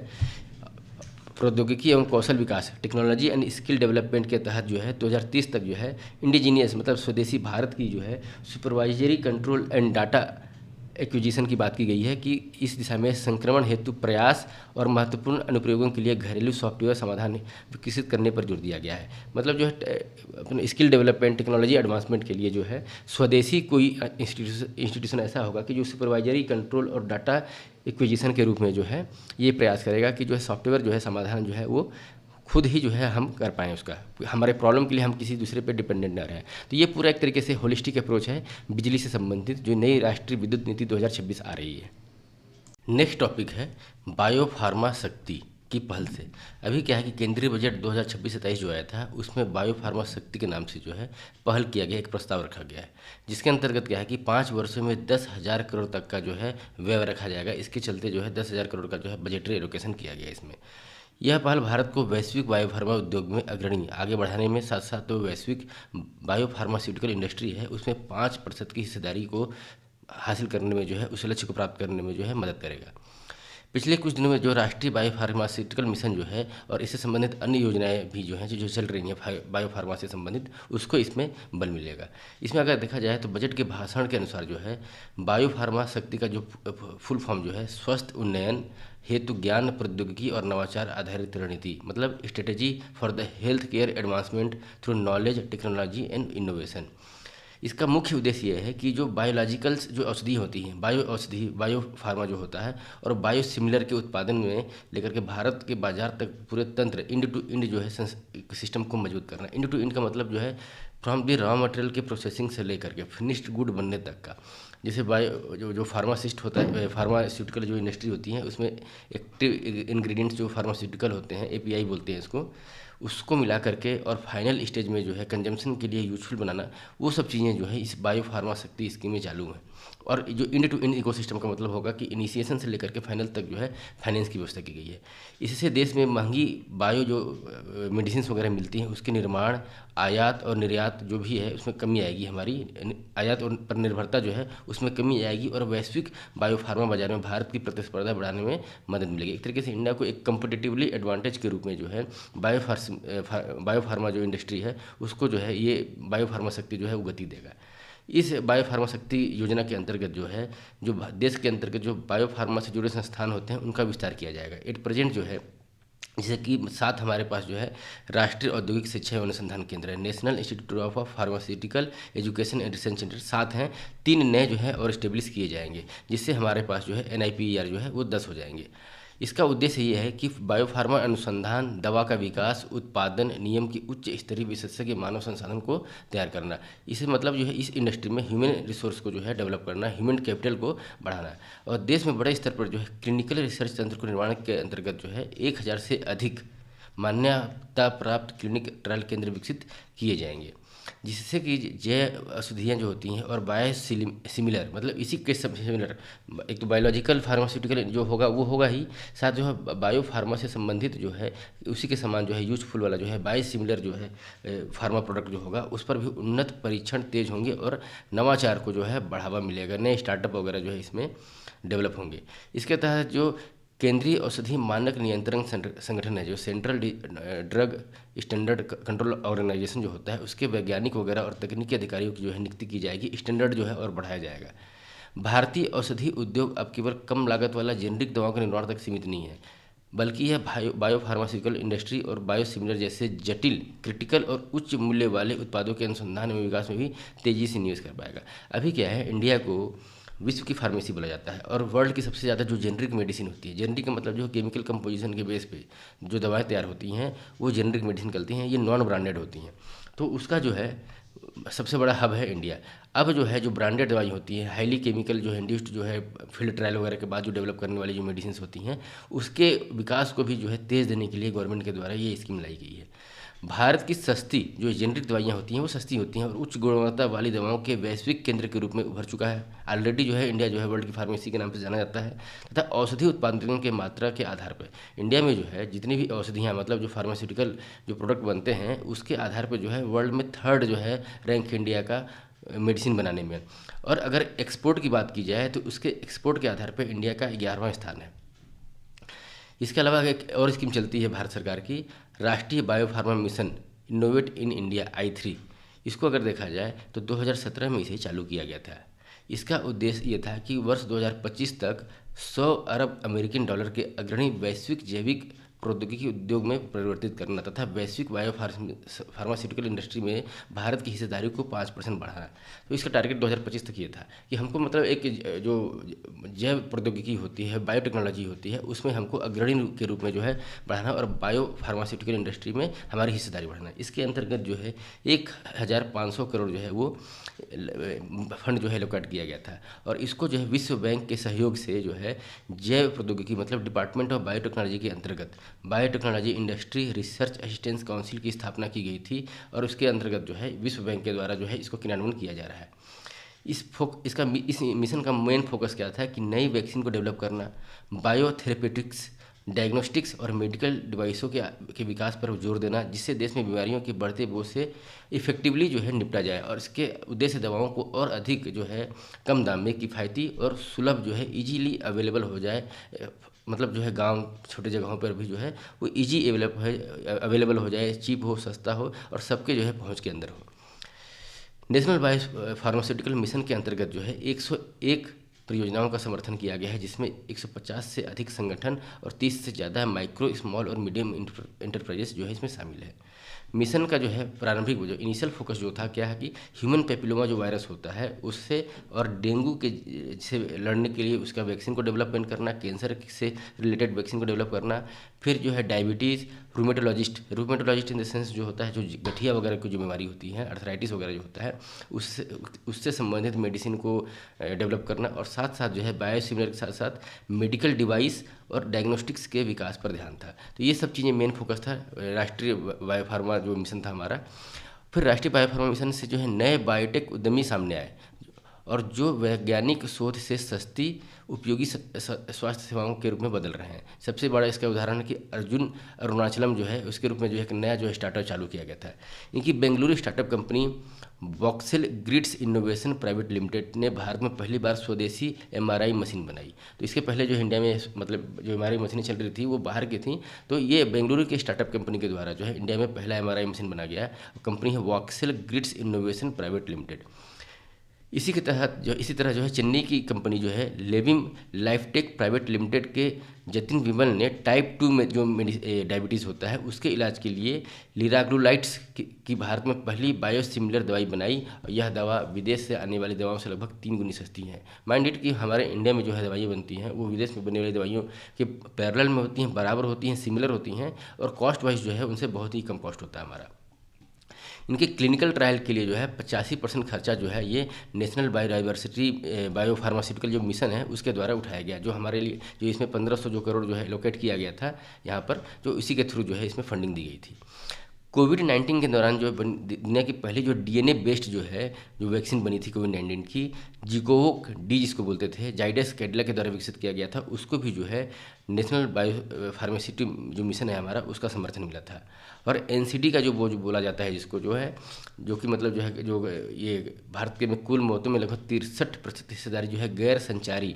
प्रौद्योगिकी एवं कौशल विकास, टेक्नोलॉजी एंड स्किल डेवलपमेंट के तहत जो है 2030 तक जो है इंडिजीनियस मतलब स्वदेशी भारत की जो है supervisory control and data acquisition की बात की गई है कि इस दिशा में संक्रमण हेतु प्रयास और महत्वपूर्ण अनुप्रयोगों के लिए घरेलू सॉफ्टवेयर समाधान विकसित करने पर जोर दिया गया है। मतलब जो है अपने स्किल डेवलपमेंट, टेक्नोलॉजी एडवांसमेंट के लिए जो है स्वदेशी कोई इंस्टीट्यूशन ऐसा होगा कि जो सुपरवाइजरी कंट्रोल और डाटा एक्विजिशन के रूप में जो है ये प्रयास करेगा कि जो है सॉफ्टवेयर जो है समाधान जो है वो खुद ही जो है हम कर पाएँ, उसका हमारे प्रॉब्लम के लिए हम किसी दूसरे पे डिपेंडेंट न रहें। तो ये पूरा एक तरीके से होलिस्टिक अप्रोच है बिजली से संबंधित जो नई राष्ट्रीय विद्युत नीति 2026 आ रही है। नेक्स्ट टॉपिक है बायोफार्मा शक्ति की पहल से। अभी क्या है कि केंद्रीय बजट 2026-27 जो आया था उसमें बायोफार्मा शक्ति के नाम से जो है पहल किया गया, एक प्रस्ताव रखा गया है, जिसके अंतर्गत क्या है कि 5 वर्षों में 10,000 करोड़ तक का जो है व्यय रखा जाएगा। इसके चलते जो है 10,000 करोड़ का जो है बजटरी एलोकेशन किया गया इसमें। यह पहल भारत को वैश्विक बायोफार्मा उद्योग में अग्रणी आगे बढ़ाने में, साथ साथ तो वैश्विक बायोफार्मास्यूटिकल इंडस्ट्री है उसमें 5% की हिस्सेदारी को हासिल करने में जो है उस लक्ष्य को प्राप्त करने में जो है मदद करेगा। पिछले कुछ दिनों में जो राष्ट्रीय बायो फार्मास्यूटिकल मिशन जो है और इससे संबंधित अन्य योजनाएं भी जो हैं जो चल रही हैं बायो फार्मा से संबंधित, उसको इसमें बल मिलेगा। इसमें अगर देखा जाए तो बजट के भाषण के अनुसार जो है बायो फार्मा शक्ति का जो फुल फॉर्म जो है स्वस्थ उन्नयन हेतु ज्ञान प्रौद्योगिकी और नवाचार आधारित रणनीति, मतलब strategy for the health care advancement through knowledge technology and innovation. इसका मुख्य उद्देश्य यह है कि जो बायोलॉजिकल्स जो औषधि होती हैं, बायो औषधि बायो फार्मा जो होता है और बायो सिमिलर के उत्पादन में लेकर के भारत के बाजार तक पूरे तंत्र इंड टू इंड जो है सिस्टम को मजबूत करना। इंड टू इंड का मतलब जो है फ्रॉम दी रॉ मटेरियल के प्रोसेसिंग से लेकर के फिनिश्ड गुड बनने तक का। जैसे बायो जो फार्मासिस्ट होता है, फार्मास्यूटिकल जो इंडस्ट्री होती है उसमें एक्टिव इंग्रेडिएंट्स जो फार्मास्यूटिकल होते हैं, एपीआई बोलते हैं इसको, उसको मिला करके और फाइनल स्टेज में जो है कंजम्पशन के लिए यूजफुल बनाना, वो सब चीज़ें जो है इस बायो फार्मा शक्ति स्कीम में चालू हैं। और जो इंड टू इंड इकोसिस्टम का मतलब होगा कि इनिशिएशन से लेकर के फाइनल तक जो है फाइनेंस की व्यवस्था की गई है। इससे देश में महंगी बायो जो मेडिसिन वगैरह मिलती हैं उसके निर्माण, आयात और निर्यात जो भी है उसमें कमी आएगी। हमारी आयात और पर निर्भरता जो है उसमें कमी आएगी और वैश्विक बायो फार्मा बाजार में भारत की प्रतिस्पर्धा बढ़ाने में मदद मिलेगी। एक तरीके से इंडिया को एक कंपिटिटिवली एडवांटेज के रूप में जो है बायो फार्मा जो इंडस्ट्री है उसको जो है ये बायो फार्मा शक्ति जो है वो गति देगा। इस बायो फार्मा शक्ति योजना के अंतर्गत जो है जो देश के अंतर्गत जो बायो फार्मा से जुड़े संस्थान होते हैं उनका विस्तार किया जाएगा। एट प्रेजेंट जो है जैसे कि साथ हमारे पास जो है राष्ट्रीय औद्योगिक शिक्षा एवं अनुसंधान केंद्र है, national institute of pharmaceutical education and research centre, साथ हैं 3 नए जो है और इस्टेब्लिश किए जाएंगे, जिससे हमारे पास जो है NIPER जो है वो 10 हो जाएंगे। इसका उद्देश्य ये है कि बायोफार्मा अनुसंधान, दवा का विकास, उत्पादन, नियम की उच्च स्तरीय विशेषज्ञ मानव संसाधन को तैयार करना। इसे मतलब जो है इस इंडस्ट्री में ह्यूमन रिसोर्स को जो है डेवलप करना, ह्यूमन कैपिटल को बढ़ाना और देश में बड़े स्तर पर जो है क्लिनिकल रिसर्च तंत्र को निर्माण के अंतर्गत जो है 1000 से अधिक मान्यता प्राप्त क्लिनिक ट्रायल केंद्र विकसित किए जाएंगे, जिससे कि जैव औषधियाँ जो होती हैं और बायो सिमिलर मतलब इसी के सब सिमिलर, एक तो बायोलॉजिकल फार्मास्यूटिकल जो होगा वो होगा ही, साथ जो है बायो फार्मा से संबंधित जो है उसी के समान जो है यूजफुल वाला जो है बायो सिमिलर जो है फार्मा प्रोडक्ट जो होगा उस पर भी उन्नत परीक्षण तेज होंगे और नवाचार को जो है बढ़ावा मिलेगा, नए स्टार्टअप वगैरह जो है इसमें डेवलप होंगे। इसके तहत जो केंद्रीय औषधि मानक नियंत्रण संगठन है, जो central drug standard control organisation जो होता है, उसके वैज्ञानिक वगैरह और तकनीकी अधिकारियों की जो है नियुक्ति की जाएगी, स्टैंडर्ड जो है और बढ़ाया जाएगा। भारतीय औषधि उद्योग अब केवल कम लागत वाला जेनरिक दवाओं के निर्माण तक सीमित नहीं है, बल्कि यह बायो फार्मास्यूटिकल इंडस्ट्री और बायोसिमिलर जैसे जटिल, क्रिटिकल और उच्च मूल्य वाले उत्पादों के अनुसंधान एवं विकास में भी तेजी से निवेश कर पाएगा। अभी क्या है, इंडिया को विश्व की फार्मेसी बोला जाता है और वर्ल्ड की सबसे ज़्यादा जो जेनरिक मेडिसिन होती है, जेनरिक का मतलब जो केमिकल कंपोजिशन के बेस पे जो दवाएं तैयार होती हैं वो जेनरिक मेडिसिन कहती हैं, ये नॉन ब्रांडेड होती हैं। तो उसका जो है सबसे बड़ा हब है इंडिया। अब जो है जो ब्रांडेड दवाई होती है, हाईली केमिकल जो है इंड्यूस्ड जो है फील्ड ट्रायल वगैरह के बाद जो डेवलप करने वाली जो मेडिसिन होती हैं उसके विकास को भी जो है तेज़ देने के लिए गवर्नमेंट के द्वारा ये स्कीम लाई गई है। भारत की सस्ती जो जेनरिक दवाइयाँ होती हैं वो सस्ती होती हैं और उच्च गुणवत्ता वाली दवाओं के वैश्विक केंद्र के रूप में उभर चुका है। ऑलरेडी जो है इंडिया जो है वर्ल्ड की फार्मेसी के नाम से जाना जाता है तथा औषधि उत्पादन के मात्रा के आधार पर इंडिया में जो है जितनी भी औषधियाँ मतलब जो फार्मास्यूटिकल जो प्रोडक्ट बनते हैं उसके आधार पर जो है वर्ल्ड में 3rd जो है रैंक इंडिया का मेडिसिन बनाने में। और अगर एक्सपोर्ट की बात की जाए तो उसके एक्सपोर्ट के आधार पर इंडिया का 11वां स्थान है। इसके अलावा एक और स्कीम चलती है भारत सरकार की, राष्ट्रीय biopharma mission innovate in India I3। इसको अगर देखा जाए तो 2017 में इसे चालू किया गया था। इसका उद्देश्य ये था कि वर्ष 2025 तक 100 अरब अमेरिकन डॉलर के अग्रणी वैश्विक जैविक प्रौद्योगिकी उद्योग में परिवर्तित करना तथा वैश्विक बायो फार्मास्यूटिकल इंडस्ट्री में भारत की हिस्सेदारी को 5% बढ़ाना। तो इसका टारगेट 2025 तक ये था कि हमको मतलब एक जो जैव प्रौद्योगिकी होती है, बायोटेक्नोलॉजी होती है, उसमें हमको अग्रणी के रूप में जो है बढ़ाना और बायो फार्मास्यूटिकल इंडस्ट्री में हमारी हिस्सेदारी बढ़ाना। इसके अंतर्गत जो है 1500 करोड़ जो है वो फंड जो है एलोकेट किया गया था और इसको जो है विश्व बैंक के सहयोग से जो है जैव प्रौद्योगिकी मतलब डिपार्टमेंट ऑफ बायोटेक्नोलॉजी के अंतर्गत biotechnology industry research assistance council की स्थापना की गई थी और उसके अंतर्गत जो है विश्व बैंक के द्वारा जो है इसको क्रियान्वयन किया जा रहा है। इस मिशन का मेन फोकस क्या था कि नई वैक्सीन को डेवलप करना, बायोथेरेपेटिक्स, डायग्नोस्टिक्स और मेडिकल डिवाइसों के विकास पर जोर देना, जिससे देश में बीमारियों के बढ़ते बोझ से इफेक्टिवली जो है निपटा जाए और इसके उद्देश्य दवाओं को और अधिक जो है कम दाम में किफ़ायती और सुलभ जो है इजीली अवेलेबल हो जाए मतलब जो है गांव छोटे जगहों पर भी जो है वो ईजी अवेलेबल हो जाए, चीप हो, सस्ता हो और सबके जो है पहुंच के अंदर हो। नेशनल बायो फार्मास्यूटिकल मिशन के अंतर्गत जो है 101 परियोजनाओं का समर्थन किया गया है, जिसमें 150 से अधिक संगठन और 30 से ज़्यादा माइक्रो, स्मॉल और मीडियम इंटरप्राइजेस जो है इसमें शामिल है। मिशन का जो है प्रारंभिक जो इनिशियल फोकस जो था क्या है कि ह्यूमन पेपिलोमा जो वायरस होता है उससे और डेंगू के से लड़ने के लिए उसका वैक्सीन को डेवलपमेंट करना, कैंसर से रिलेटेड वैक्सीन को डेवलप करना, फिर जो है diabetes, rheumatologist in the sense जो होता है जो गठिया वगैरह की जो बीमारी होती है, अर्थराइटिस वगैरह जो होता है उससे संबंधित मेडिसिन को डेवलप करना, और साथ साथ जो है बायोसिमिलर के साथ साथ मेडिकल डिवाइस और डायग्नोस्टिक्स के विकास पर ध्यान था। तो ये सब चीज़ें मेन फोकस था राष्ट्रीय बायोफार्मा जो मिशन था हमारा। फिर राष्ट्रीय बायोफार्मा मिशन से जो है नए बायोटेक उद्यमी सामने आए और जो वैज्ञानिक शोध से सस्ती उपयोगी स्वास्थ्य सेवाओं के रूप में बदल रहे हैं। सबसे बड़ा इसका उदाहरण है कि अर्जुन अरुणाचलम जो है उसके रूप में जो है एक नया जो स्टार्टअप चालू किया गया था। इनकी Bengaluru startup company voxel grids innovation private limited ने भारत में पहली बार स्वदेशी एमआरआई मशीन बनाई। तो इसके पहले जो इंडिया में मतलब जो एमआरआई मशीनें चल रही थी वो बाहर की थी, तो ये बेंगलुरु के स्टार्टअप कंपनी के द्वारा जो है इंडिया में पहला एमआरआई मशीन बना गया। कंपनी है voxel grids innovation private limited. इसी तरह जो है चेन्नई की कंपनी जो है लेविम लाइफटेक प्राइवेट लिमिटेड के जतिन विमल ने टाइप 2 में जो डायबिटीज़ होता है उसके इलाज के लिए लिराग्लुलाइट्स की भारत में पहली बायोसिमिलर दवाई बनाई। और यह दवा विदेश से आने वाली दवाओं से लगभग 3 गुनी सस्ती है। माइंड इट कि हमारे इंडिया में जो है दवाइयाँ बनती हैं वो विदेश में बनने वाली दवाइयों के पैरेलल में होती हैं, बराबर होती हैं, सिमिलर होती हैं, और कॉस्ट वाइज जो है उनसे बहुत ही कम कॉस्ट होता है हमारा। इनके क्लिनिकल ट्रायल के लिए जो है 85% खर्चा जो है ये नेशनल बायोडाइवर्सिटी बायोफार्मास्यूटिकल जो मिशन है उसके द्वारा उठाया गया, जो हमारे लिए जो इसमें 1500 जो करोड़ जो है एलोकेट किया गया था यहाँ पर, जो इसी के थ्रू जो है इसमें फंडिंग दी गई थी। कोविड-19 के दौरान जो दुनिया की पहली जो डीएनए बेस्ड जो है जो वैक्सीन बनी थी कोविड-19 की, जिकोवोक डी जिसको बोलते थे, जाइडस कैडिला के द्वारा विकसित किया गया था, उसको भी जो है नेशनल बायो फार्मास्यूटिकल जो मिशन है हमारा उसका समर्थन मिला था। और एनसीडी का जो बोला जाता है जिसको जो है जो कि मतलब जो है जो ये भारत के में कुल मौतों में लगभग 63% हिस्सेदारी जो है गैर संचारी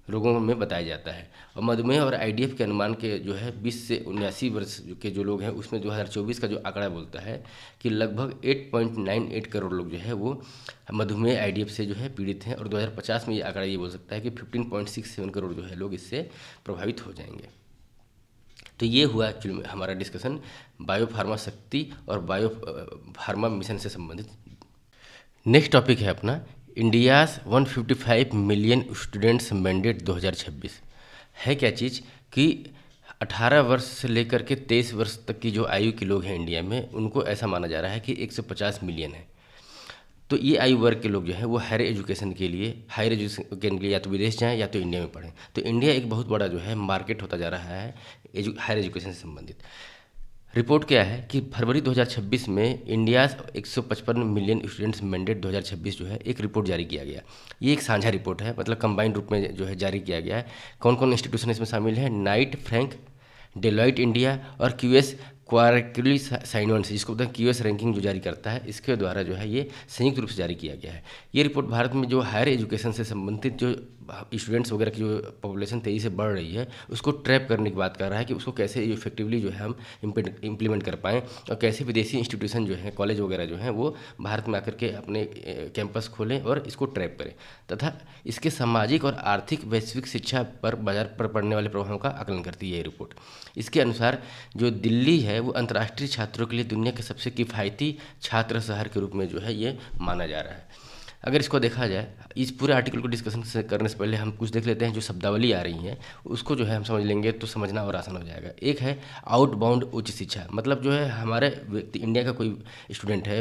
रोगों में बताया जाता है। और मधुमेह और आईडीएफ के अनुमान के जो है 20 से 79 वर्ष के जो लोग हैं उसमें 2024 का जो आंकड़ा बोलता है कि लगभग 8.98 करोड़ लोग जो है वो मधुमेह आईडीएफ से जो है पीड़ित हैं, और 2050 में ये आंकड़ा ये बोल सकता है कि 15.67 करोड़ जो है लोग इससे प्रभावित हो जाएंगे। तो ये हुआ एक्चुअली हमारा डिस्कशन बायोफार्मा शक्ति और बायोफार्मा मिशन से संबंधित। नेक्स्ट टॉपिक है अपना इंडियाज़ 155 मिलियन स्टूडेंट्स मैंडेट 2026। है क्या चीज़ कि 18 वर्ष से लेकर के 23 वर्ष तक की जो आयु के लोग हैं इंडिया में उनको ऐसा माना जा रहा है कि 150 मिलियन है। तो ये आयु वर्ग के लोग जो है वो हायर एजुकेशन के लिए या तो विदेश जाएं या तो इंडिया में पढ़ें। तो इंडिया एक बहुत बड़ा जो है मार्केट होता जा रहा है हायर एजुकेशन से संबंधित। रिपोर्ट क्या है कि फरवरी 2026 में इंडियाज़ 155 मिलियन स्टूडेंट्स मैंडेट 2026 जो है एक रिपोर्ट जारी किया गया। ये एक साझा रिपोर्ट है, मतलब कंबाइंड रूप में जो है जारी किया गया है। कौन कौन इंस्टीट्यूशन इसमें शामिल है? नाइट फ्रैंक, डेलॉइट इंडिया और क्यूएस क्वार्टरली साइनोन से, जिसको बोलते हैं क्यूएस रैंकिंग जो जारी करता है, इसके द्वारा जो है ये संयुक्त रूप से जारी किया गया है। ये रिपोर्ट भारत में जो हायर एजुकेशन से संबंधित जो स्टूडेंट्स वगैरह की जो पॉपुलेशन तेज़ी से बढ़ रही है उसको ट्रैप करने की बात कर रहा है कि उसको कैसे इफेक्टिवली जो है हम इम्प्लीमेंट कर पाएँ, और कैसे विदेशी इंस्टीट्यूशन जो है कॉलेज वगैरह जो हैं वो भारत में आकर के अपने कैंपस खोलें और इसको ट्रैप करें, तथा इसके सामाजिक और आर्थिक वैश्विक शिक्षा पर बाजार पर पड़ने वाले प्रभावों का आकलन करती है ये रिपोर्ट। इसके अनुसार जो दिल्ली है वो अंतर्राष्ट्रीय छात्रों के लिए दुनिया के सबसे किफ़ायती छात्र शहर के रूप में जो है ये माना जा रहा है। अगर इसको देखा जाए, इस पूरे आर्टिकल को डिस्कशन करने से पहले हम कुछ देख लेते हैं जो शब्दावली आ रही है, उसको जो है हम समझ लेंगे तो समझना और आसान हो जाएगा। एक है आउटबाउंड उच्च शिक्षा, मतलब जो है हमारे व्यक्ति इंडिया का कोई स्टूडेंट है,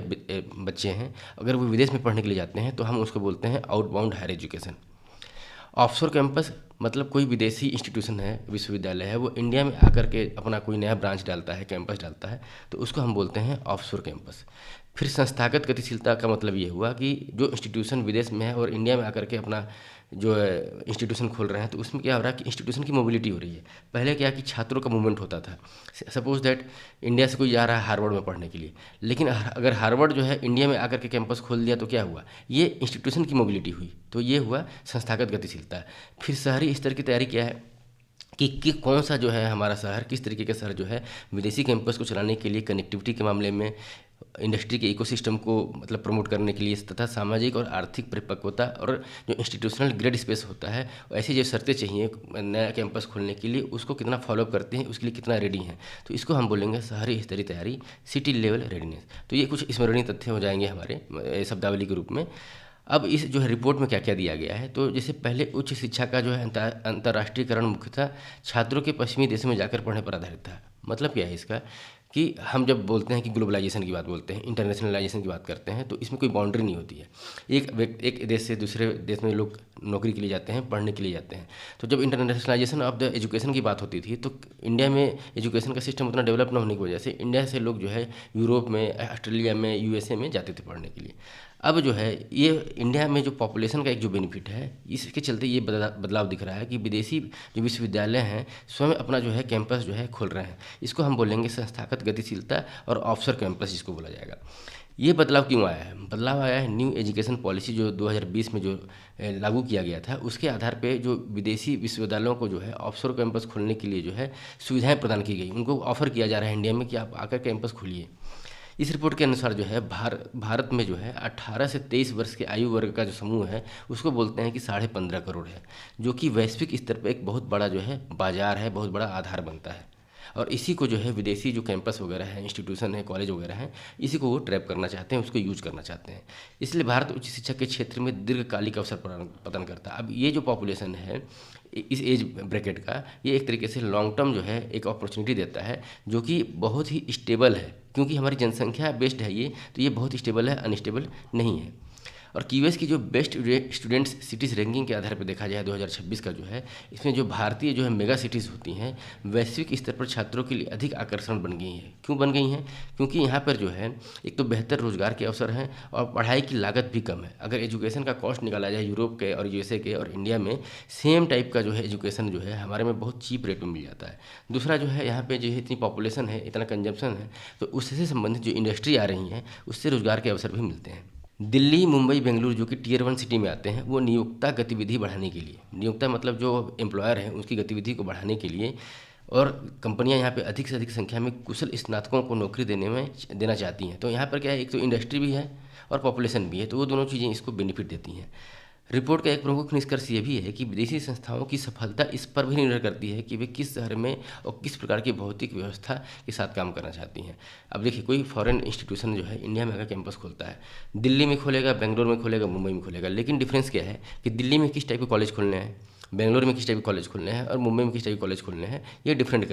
बच्चे हैं, अगर वो विदेश में पढ़ने के लिए जाते हैं तो हम उसको बोलते हैं outbound higher education. Offshore campus, मतलब कोई विदेशी इंस्टीट्यूशन है, विश्वविद्यालय है, वो इंडिया में आकर के अपना कोई नया ब्रांच डालता है, कैंपस डालता है, तो उसको हम बोलते हैं ऑफशोर कैंपस। फिर संस्थागत गतिशीलता का मतलब ये हुआ कि जो इंस्टीट्यूशन विदेश में है और इंडिया में आकर के अपना जो इंस्टीट्यूशन खोल रहे हैं, तो उसमें क्या हो रहा है कि इंस्टीट्यूशन की मोबिलिटी हो रही है। पहले क्या कि छात्रों का मूवमेंट होता था, सपोज दैट इंडिया से कोई जा रहा है हार्वर्ड में पढ़ने के लिए, लेकिन अगर हार्वर्ड जो है इंडिया में आकर के कैंपस खोल दिया तो क्या हुआ, ये इंस्टीट्यूशन की मोबिलिटी हुई, तो ये हुआ संस्थागत गतिशीलता। फिर शहरी स्तर की तैयारी क्या है कि कौन सा जो है हमारा शहर, किस तरीके का शहर जो है विदेशी कैंपस को चलाने के लिए, कनेक्टिविटी के मामले में, इंडस्ट्री के इकोसिस्टम को मतलब प्रमोट करने के लिए, तथा सामाजिक और आर्थिक परिपक्वता और जो इंस्टीट्यूशनल ग्रेड स्पेस होता है, ऐसी जो शर्तें चाहिए नया कैंपस खोलने के लिए, उसको कितना फॉलोअप करते हैं, उसके लिए कितना रेडी हैं। तो इसको हम बोलेंगे शहरी स्तरीय तैयारी, सिटी लेवल रेडीनेस। तो ये कुछ स्मरणीय तथ्य हो जाएंगे हमारे शब्दावली के रूप में। अब इस जो है रिपोर्ट में क्या क्या दिया गया है, तो जैसे पहले उच्च शिक्षा का जो है अंतर्राष्ट्रीयकरण मुख्यतः छात्रों के पश्चिमी देशों में जाकर पढ़ने पर आधारित था। मतलब क्या है इसका, कि हम जब बोलते हैं कि ग्लोबलाइजेशन की बात बोलते हैं, इंटरनेशनलाइजेशन की बात करते हैं, तो इसमें कोई बाउंड्री नहीं होती है। एक देश से दूसरे देश में लोग नौकरी के लिए जाते हैं, पढ़ने के लिए जाते हैं। तो जब इंटरनेशनलाइजेशन ऑफ द एजुकेशन की बात होती थी, तो इंडिया में एजुकेशन का सिस्टम उतना डेवलप न होने की वजह से इंडिया से लोग जो है यूरोप में, ऑस्ट्रेलिया में, यूएसए में जाते थे पढ़ने के लिए। अब जो है ये इंडिया में जो पॉपुलेशन का एक जो बेनिफिट है, इसके चलते ये बदलाव दिख रहा है कि विदेशी जो विश्वविद्यालय हैं स्वयं अपना जो है कैंपस जो है खोल रहे हैं। इसको हम बोलेंगे संस्थागत गतिशीलता और ऑफशोर कैंपस जिसको बोला जाएगा। ये बदलाव क्यों आया है? बदलाव आया है न्यू एजुकेशन पॉलिसी जो 2020 में जो लागू किया गया था, उसके आधार पे जो विदेशी विश्वविद्यालयों को जो है ऑफशोर कैंपस खोलने के लिए जो है सुविधाएं प्रदान की गई। उनको ऑफर किया जा रहा है इंडिया में कि आप आकर कैंपस खोलिए। इस रिपोर्ट के अनुसार जो है भारत में जो है 18 से 23 वर्ष के आयु वर्ग का जो समूह है, उसको बोलते हैं कि 15.5 करोड़ है, जो कि वैश्विक स्तर पर एक बहुत बड़ा जो है बाजार है, बहुत बड़ा आधार बनता है। और इसी को जो है विदेशी जो कैंपस वगैरह है, इंस्टीट्यूशन है, कॉलेज वगैरह हैं, इसी को वो ट्रैप करना चाहते हैं, उसको यूज करना चाहते हैं। इसलिए भारत उच्च शिक्षा के क्षेत्र में दीर्घकालिक अवसर प्रदान करता है। अब ये जो पॉपुलेशन है इस एज ब्रैकेट का, ये एक तरीके से लॉन्ग टर्म जो है एक अपॉर्चुनिटी देता है, जो कि बहुत ही स्टेबल है, क्योंकि हमारी जनसंख्या बेस्ड है ये, तो ये बहुत स्टेबल है, अनस्टेबल नहीं है। और क्यूएस की जो बेस्ट स्टूडेंट्स सिटीज़ रैंकिंग के आधार पर देखा जाए 2026 का जो है, इसमें जो भारतीय जो है मेगा सिटीज़ होती हैं, वैश्विक स्तर पर छात्रों के लिए अधिक आकर्षण बन गई हैं। क्यों बन गई हैं? क्योंकि यहाँ पर जो है एक तो बेहतर रोजगार के अवसर हैं और पढ़ाई की लागत भी कम है। अगर एजुकेशन का कॉस्ट निकाला जाए यूरोप के और यूएसए के और इंडिया में, सेम टाइप का जो है एजुकेशन जो है हमारे में बहुत चीप रेट में मिल जाता है। दूसरा जो है यहाँ पे जो है इतनी पॉपुलेशन है, इतना कंजम्पशन है, तो उससे संबंधित जो इंडस्ट्री आ रही हैं उससे रोजगार के अवसर भी मिलते हैं। दिल्ली, मुंबई, बेंगलुरु जो कि टियर 1 सिटी में आते हैं, वो नियोक्ता गतिविधि बढ़ाने के लिए, नियोक्ता मतलब जो एम्प्लॉयर है उसकी गतिविधि को बढ़ाने के लिए, और कंपनियां यहाँ पे अधिक से अधिक संख्या में कुशल स्नातकों को नौकरी देना चाहती हैं। तो यहाँ पर क्या है, एक तो इंडस्ट्री भी है और पॉपुलेशन भी है, तो वो दोनों चीज़ें इसको बेनिफिट देती हैं। रिपोर्ट का एक प्रमुख निष्कर्ष ये भी है कि विदेशी संस्थाओं की सफलता इस पर भी निर्भर करती है कि वे किस शहर में और किस प्रकार की भौतिक व्यवस्था के साथ काम करना चाहती हैं। अब देखिए, कोई फॉरेन इंस्टीट्यूशन जो है इंडिया में अगर कैंपस खोलता है, दिल्ली में खोलेगा, बेंगलोर में खोलेगा, मुंबई में खोलेगा, लेकिन डिफरेंस क्या है कि दिल्ली में किस टाइप के कॉलेज खोलने हैं, बेंगलोर में किस टाइप के कॉलेज खोलने हैं और मुंबई में किस टाइप के कॉलेज खोलने हैं, ये डिफरेंट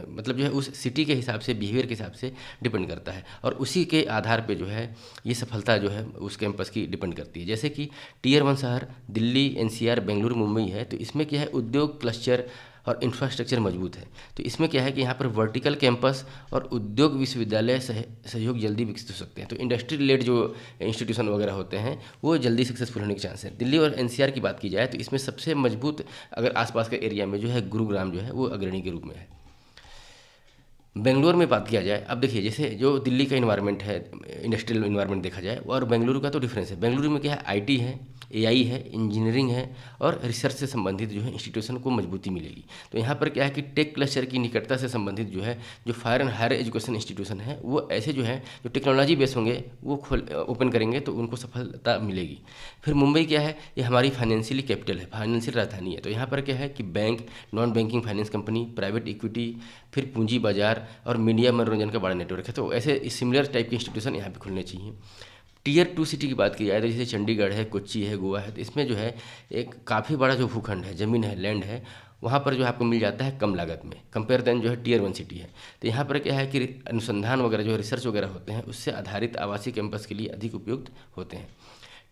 मतलब जो है उस सिटी के हिसाब से, बिहेवियर के हिसाब से डिपेंड करता है। और उसी के आधार पे जो है ये सफलता जो है उस कैंपस की डिपेंड करती है। जैसे कि टियर 1 शहर दिल्ली, एनसीआर, बेंगलुरु, मुंबई है, तो इसमें क्या है उद्योग क्लस्टर और इंफ्रास्ट्रक्चर मजबूत है। तो इसमें क्या है कि यहाँ पर वर्टिकल कैंपस और उद्योग विश्वविद्यालय सहयोग जल्दी विकसित हो सकते हैं। तो इंडस्ट्री रिलेटेड जो इंस्टीट्यूशन वगैरह होते हैं वो जल्दी सक्सेसफुल होने के चांस है। दिल्ली और एनसीआर की बात की जाए तो इसमें सबसे मजबूत अगर आसपास के एरिया में जो है गुरुग्राम जो है वो अग्रणी के रूप में है। बेंगलोर में बात किया जाए, अब देखिए जैसे जो दिल्ली का इन्वायरमेंट है, इंडस्ट्रियल इन्वायरमेंट देखा जाए, और बेंगलुरु का तो डिफरेंस है। बेंगलुरु में क्या है, आईटी है, एआई है, इंजीनियरिंग है और रिसर्च से संबंधित जो है इंस्टीट्यूशन को मजबूती मिलेगी। तो यहाँ पर क्या है कि टेक क्लस्टर की निकटता से संबंधित जो है जो fire and higher education institution है, वो ऐसे जो है जो टेक्नोलॉजी बेस होंगे वो ओपन करेंगे तो उनको सफलता मिलेगी। फिर मुंबई क्या है, ये हमारी फाइनेंशियली कैपिटल है, फाइनेंशियल राजधानी है। तो यहाँ पर क्या है कि bank, non banking finance company, private equity, फिर पूंजी बाजार और मीडिया मनोरंजन का बड़ा नेटवर्क है। तो ऐसे सिमिलर टाइप के इंस्टीट्यूशन यहाँ पे खुलने चाहिए। टियर 2 सिटी की बात की जाए तो जैसे चंडीगढ़ है, कोच्चि है, गोवा है, तो इसमें जो है एक काफ़ी बड़ा जो भूखंड है, ज़मीन है, लैंड है, वहाँ पर जो आपको मिल जाता है कम लागत में, कंपेयर देन जो है टियर 1 सिटी है। तो यहाँ पर क्या है कि अनुसंधान वगैरह जो रिसर्च वगैरह होते हैं उससे आधारित आवासीय कैंपस के लिए अधिक उपयुक्त होते हैं।